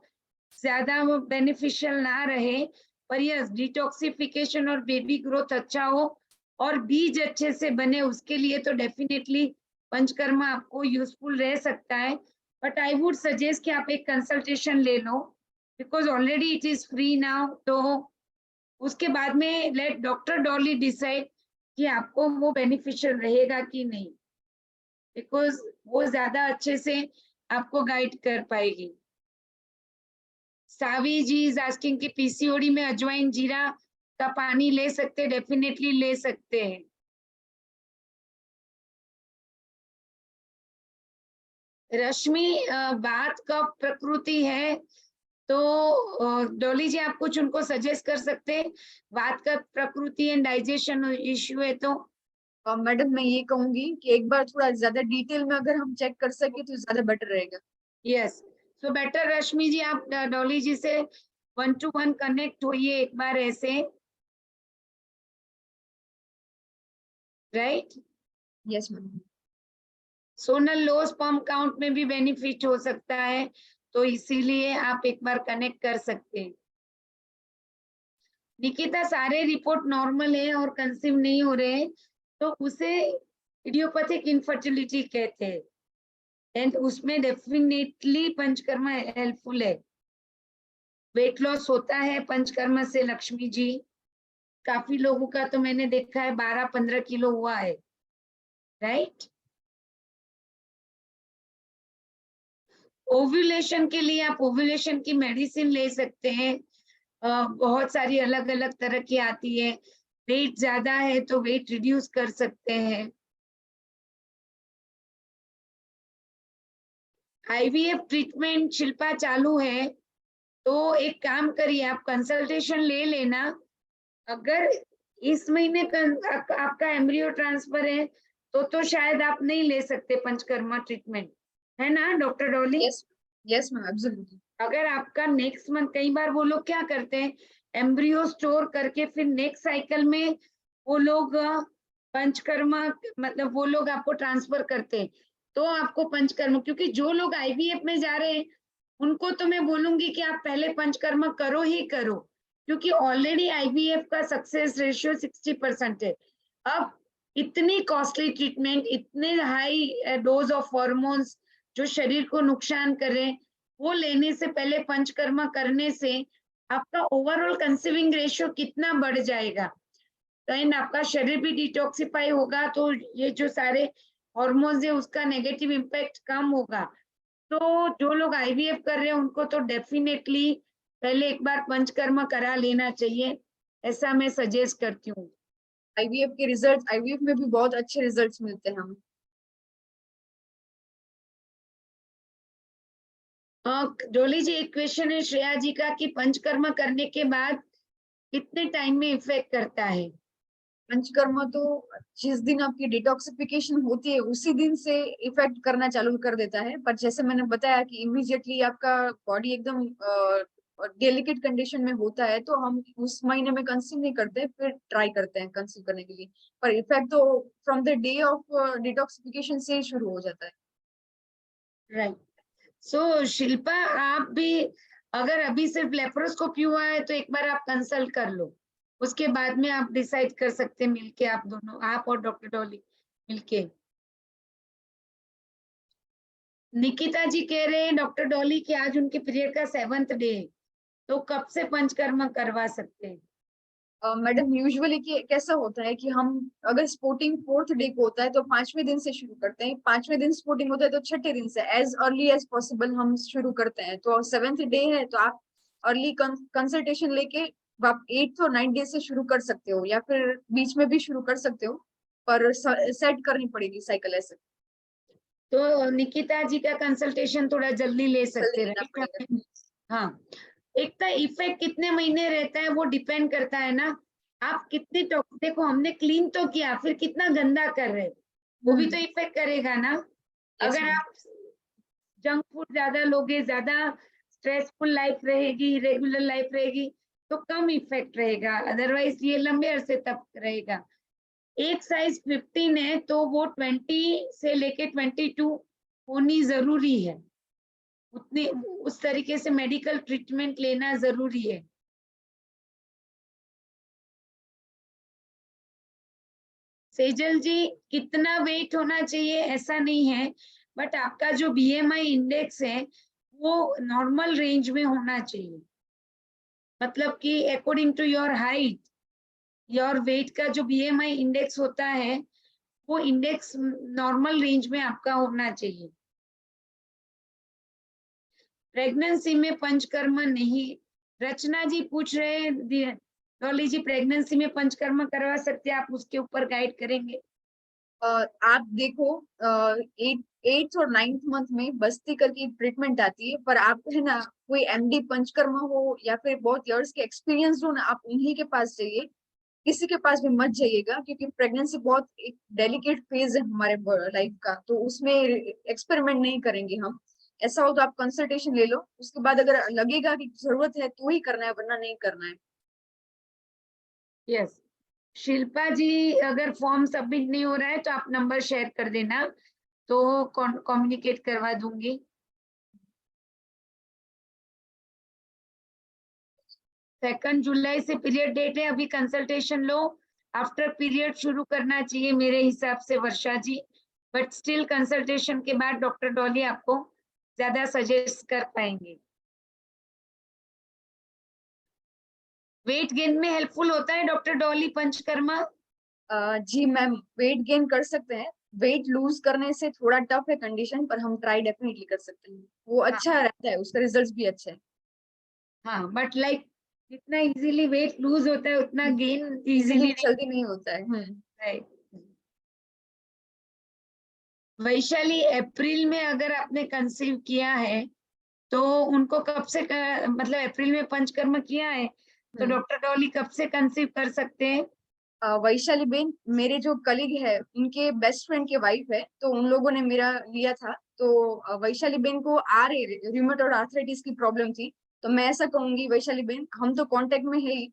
ज्यादा बेनिफिशियल ना रहे, पर यस, डिटॉक्सिफिकेशन और बेबी ग्रोथ अच्छा हो और बीज अच्छे से बने उसके लिए तो डेफिनेटली पंचकर्मा आपको यूजफुल रह सकता है। बट आई वुड सजेस्ट कि आप एक कंसल्टेशन ले लो, because already it is free now. तो उसके बाद में लेट डॉक्टर डॉली डिसाइड कि आपको वो बेनिफिशियल रहेगा कि नहीं, बिकॉज वो ज्यादा अच्छे से आपको गाइड कर पाएगी। सावी जी इज आस्किंग कि पीसीओडी में अजवाइन जीरा का पानी ले सकते? डेफिनेटली ले सकते हैं। रश्मि, बात कब प्रकृति है तो डॉली जी आप कुछ उनको सजेस्ट कर सकते हैं? बात का प्रकृति एंड डाइजेशन इश्यू है तो मैडम, मैं ये कहूंगी कि एक बार थोड़ा ज्यादा डिटेल में अगर हम चेक कर सके तो ज्यादा बेटर रहेगा। यस, सो बेटर रश्मि जी आप डॉली जी से 1-to-1 कनेक्ट होइए एक बार ऐसे, right? Yes madam. Sonal, low sperm count में भी बेनिफिट हो सकता है, तो इसीलिए आप एक बार कनेक्ट कर सकते हैं। निकिता, सारे रिपोर्ट नॉर्मल है और कंसीव नहीं हो रहे हैं तो उसे इडियोपैथिक इनफर्टिलिटी कहते हैं, एंड उसमें डेफिनेटली पंचकर्मा हेल्पफुल है। वेट लॉस होता है पंचकर्मा से लक्ष्मी जी, काफी लोगों का तो मैंने देखा है 12-15 किलो हुआ है, राइट? ओव्यूलेशन के लिए आप ओव्यूलेशन की मेडिसिन ले सकते हैं, बहुत सारी अलग अलग तरह की आती है। वेट ज्यादा है तो वेट रिड्यूस कर सकते हैं। आईवीएफ ट्रीटमेंट शिल्पा चालू है, तो एक काम करिए, आप कंसल्टेशन ले लेना। अगर इस महीने आपका एम्ब्रियो ट्रांसफर है तो शायद आप नहीं ले सकते पंचकर्मा ट्रीटमेंट, है ना doctor Dolly? Yes, yes ma'am, absolutely. अगर आपका नेक्स्ट मंथ, कई बार वो लोग क्या करते हैं, एम्ब्रियो स्टोर करके फिर नेक्स्ट साइकिल में वो लोग पंचकर्मा, मतलब वो लोग आपको ट्रांसफर करते हैं, तो आपको पंचकर्मा, क्योंकि जो लोग आईवीएफ में जा रहे हैं उनको तो मैं बोलूंगी कि आप पहले पंचकर्मा करो ही करो, क्योंकि ऑलरेडी आईवीएफ का सक्सेस रेशियो 60% है। अब इतनी कॉस्टली ट्रीटमेंट, इतने हाई डोज ऑफ हॉर्मोन्स जो शरीर को नुकसान कर रहे हैं, वो लेने से पहले पंचकर्मा करने से आपका ओवरऑल कंसीविंग रेशियो कितना बढ़ जाएगा, एंड आपका शरीर भी डिटॉक्सिफाई होगा, तो ये जो सारे हॉर्मोन्स है उसका नेगेटिव इम्पैक्ट कम होगा। तो जो लोग आईवीएफ कर रहे हैं उनको तो डेफिनेटली पहले एक बार पंचकर्म करा लेना चाहिए, ऐसा मैं सजेस्ट करती हूँ। आईवीएफ के रिजल्ट, आईवीएफ में भी बहुत अच्छे रिजल्ट्स मिलते हैं हमें। डोली जी, एक क्वेश्चन है श्रेया जी का कि पंचकर्म करने के बाद कितने टाइम में इफेक्ट करता है? पंचकर्म तो जिस दिन आपकी डिटॉक्सिफिकेशन होती है उसी दिन से इफेक्ट करना चालू कर देता है, पर जैसे मैंने बताया कि इमीडिएटली आपका बॉडी एकदम डेलिकेट कंडीशन में होता है तो हम उस महीने में कंसीव नहीं करते, फिर ट्राई करते हैं कंसीव करने के लिए, पर इफेक्ट तो from the day of detoxification से शुरू हो जाता है। राइट। सो शिल्पा, आप भी अगर अभी सिर्फ लेप्रोस्कोपी हुआ है तो एक बार आप कंसल्ट कर लो, उसके बाद में आप डिसाइड कर सकते हैं मिलके, आप दोनों, आप और डॉक्टर डॉली मिलके। निकिता जी कह रहे हैं डॉक्टर डॉली कि आज उनके पीरियड का 7th डे है, तो कब से पंचकर्म करवा सकते हैं? मैडम यूजुअली कैसा होता है कि हम अगर स्पोर्टिंग 4th डे को होता है तो 5वें दिन से शुरू करते हैं, 5वें दिन स्पोर्टिंग होता है तो 6ठे दिन से एज अर्ली एज पॉसिबल हम शुरू करते हैं। तो 7th डे है तो आप अर्ली कंसल्टेशन लेके आप 8th और 9th डे से शुरू कर सकते हो, या फिर बीच में भी शुरू कर सकते हो, पर सेट करनी पड़ेगी साइकिल ऐसे। तो निकिता जी का कंसल्टेशन थोड़ा जल्दी ले सकते जल्दी लेना हैं, पड़ेगा। हाँ। एक तो इफेक्ट कितने महीने रहता है वो डिपेंड करता है ना, आप कितनी देखो हमने क्लीन तो किया, फिर कितना गंदा कर रहे, वो भी तो इफेक्ट करेगा ना। Yes, अगर ma'am. आप जंक फूड ज्यादा लोगे, ज्यादा स्ट्रेसफुल लाइफ रहेगी, रेगुलर लाइफ रहेगी, तो कम इफेक्ट रहेगा, अदरवाइज ये लंबे अरसे तक रहेगा। एक साइज 15 है तो वो 20 से लेके 22 होनी जरूरी है, उतने उस तरीके से मेडिकल ट्रीटमेंट लेना जरूरी है। सेजल जी, कितना वेट होना चाहिए ऐसा नहीं है, बट आपका जो बीएमआई इंडेक्स है वो नॉर्मल रेंज में होना चाहिए, मतलब कि according to your height, your weight का जो बीएमआई इंडेक्स होता है वो इंडेक्स नॉर्मल रेंज में आपका होना चाहिए। प्रेगनेंसी में पंचकर्म नहीं, रचना जी पूछ रहे हैं डॉली जी प्रेगनेंसी में पंचकर्म करवा सकते हैं, आप उसके ऊपर गाइड करेंगे? आप देखो 8th और 9th मंथ में बस्ती करके ट्रीटमेंट आती है, पर आप है ना कोई एमडी पंचकर्मा हो या फिर बहुत इयर्स के एक्सपीरियंस हो ना, आप उन्हीं के पास जाइए, किसी के पास भी मत जाइएगा, क्योंकि प्रेगनेंसी बहुत एक डेलिकेट फेज है हमारे लाइफ का, तो उसमें एक्सपेरिमेंट नहीं करेंगे हम। ऐसा हो तो आप कंसल्टेशन ले लो, उसके बाद अगर लगेगा कि जरूरत है तो ही करना है, वरना नहीं करना है। यस। शिल्पा जी, अगर फॉर्म सबमिट नहीं हो रहा है तो आप नंबर शेयर कर देना, तो कम्युनिकेट करवा दूंगी। सेकंड जुलाई से पीरियड डेट है, अभी कंसल्टेशन लो, आफ्टर पीरियड शुरू करना चाहिए मेरे हिसाब से वर्षा जी, बट स्टिल कंसल्टेशन के बाद डॉक्टर डॉली आपको ज्यादा सजेस्ट कर पाएंगे। वेट गेन में हेल्पफुल होता है डॉक्टर डॉली पंचकर्मा? जी मैम, वेट गेन कर सकते हैं, वेट लूज करने से थोड़ा टफ है कंडीशन, पर हम ट्राई डेफिनेटली कर सकते हैं, वो हाँ, अच्छा रहता है, उसका रिजल्ट भी अच्छा है। हाँ, बट लाइक जितना इजीली वेट लूज होता है उतना गेन इजीली इजीली जल्दी नहीं होता है। नहीं। वैशाली, अप्रैल में अगर आपने कंसीव किया है तो उनको कब से मतलब अप्रैल में पंचकर्म किया है तो डॉक्टर डॉली कब से कंसीव कर सकते हैं? वैशाली बेन मेरे जो कलीग है उनके बेस्ट फ्रेंड की वाइफ है, तो उन लोगों ने मेरा लिया था, तो वैशाली बेन को रूमेटॉइड आर्थराइटिस की प्रॉब्लम थी, तो मैं ऐसा कहूंगी वैशाली बेन, हम तो कांटेक्ट में है ही,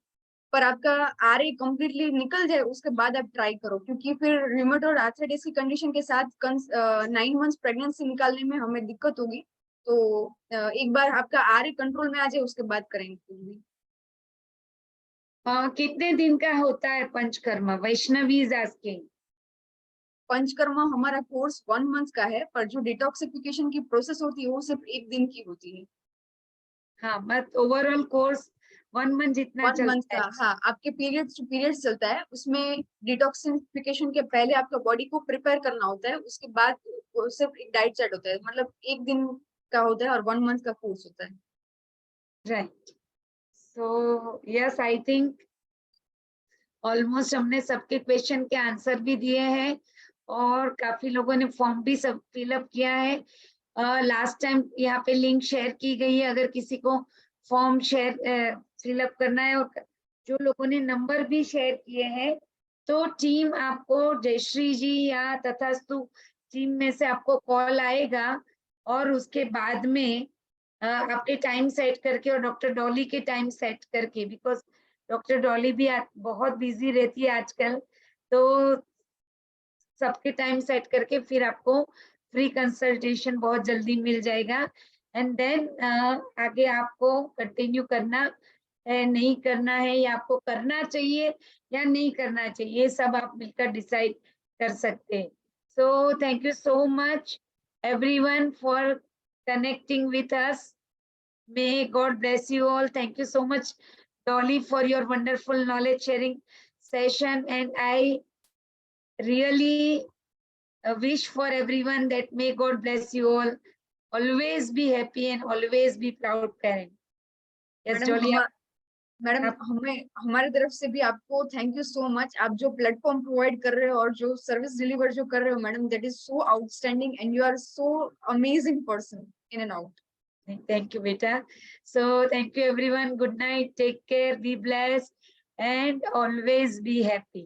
पर आपका आर ए कम्प्लीटली निकल जाए उसके बाद आप ट्राई करो, क्योंकि फिर रूमेटॉइड आर्थराइटिस की कंडीशन के साथ 9 मंथ्स प्रेगनेंसी निकालने में हमें दिक्कत होगी, तो एक बार आपका आर ए कंट्रोल में आ जाए उसके बाद करेंगे कुछ भी। कितने दिन का होता है पंचकर्म? Vaishnavi is asking. पंचकर्मा हमारा कोर्स 1 मंथ का है, पर जो डिटॉक्सिफिकेशन की प्रोसेस होती है वो सिर्फ 1 दिन की होती है। हाँ, बट ओवरऑल कोर्स 1 मंथ जितना 1 मंथ चलता का, है। हाँ, आपके पीरियड्स टू पीरियड्स चलता है, उसमें डिटॉक्सिफिकेशन के पहले आपका बॉडी को प्रिपेयर करना होता है, उसके बाद वो सिर्फ एक डाइट चार्ट होता है, मतलब 1 दिन का होता है और 1 मंथ का कोर्स होता है। Right, so yes, I think almost हमने सबके क्वेश्चन के आंसर भी दिए हैं और काफी लोगों ने फॉर्म भी सब फिलअप किया है। लास्ट टाइम यहाँ पे लिंक शेयर की गई है, अगर किसी को फॉर्म शेयर फिलअप करना है, और जो लोगों ने नंबर भी शेयर किए हैं, तो टीम आपको, जयश्री जी या तथास्तु टीम में से आपको कॉल आएगा और उसके बाद में आपके टाइम सेट करके और डॉक्टर डॉली के टाइम सेट करके, बिकॉज डॉक्टर डॉली भी बहुत बिजी रहती है आजकल, तो सबके टाइम सेट करके फिर आपको फ्री कंसल्टेशन बहुत जल्दी मिल जाएगा। एंड देन आगे आपको कंटिन्यू करना है, नहीं करना है, या आपको करना चाहिए या नहीं करना चाहिए, ये सब आप मिलकर डिसाइड कर सकते हैं। So thank you so much everyone for connecting with us. May God bless you all. Thank you so much, Dolly, for your wonderful knowledge sharing session. And I really wish for everyone that may God bless you all. Always be happy and always be proud parent. Yes, madam Dolly. Madam हमें हमारे तरफ से भी आपको thank you so much. आप जो platform provide कर रहे हो और जो सर्विस डिलीवर जो कर रहे हो madam, that is so outstanding and you are so amazing person in and out. Thank you, beta. So thank you everyone. Good night. Take care. Be blessed and always be happy.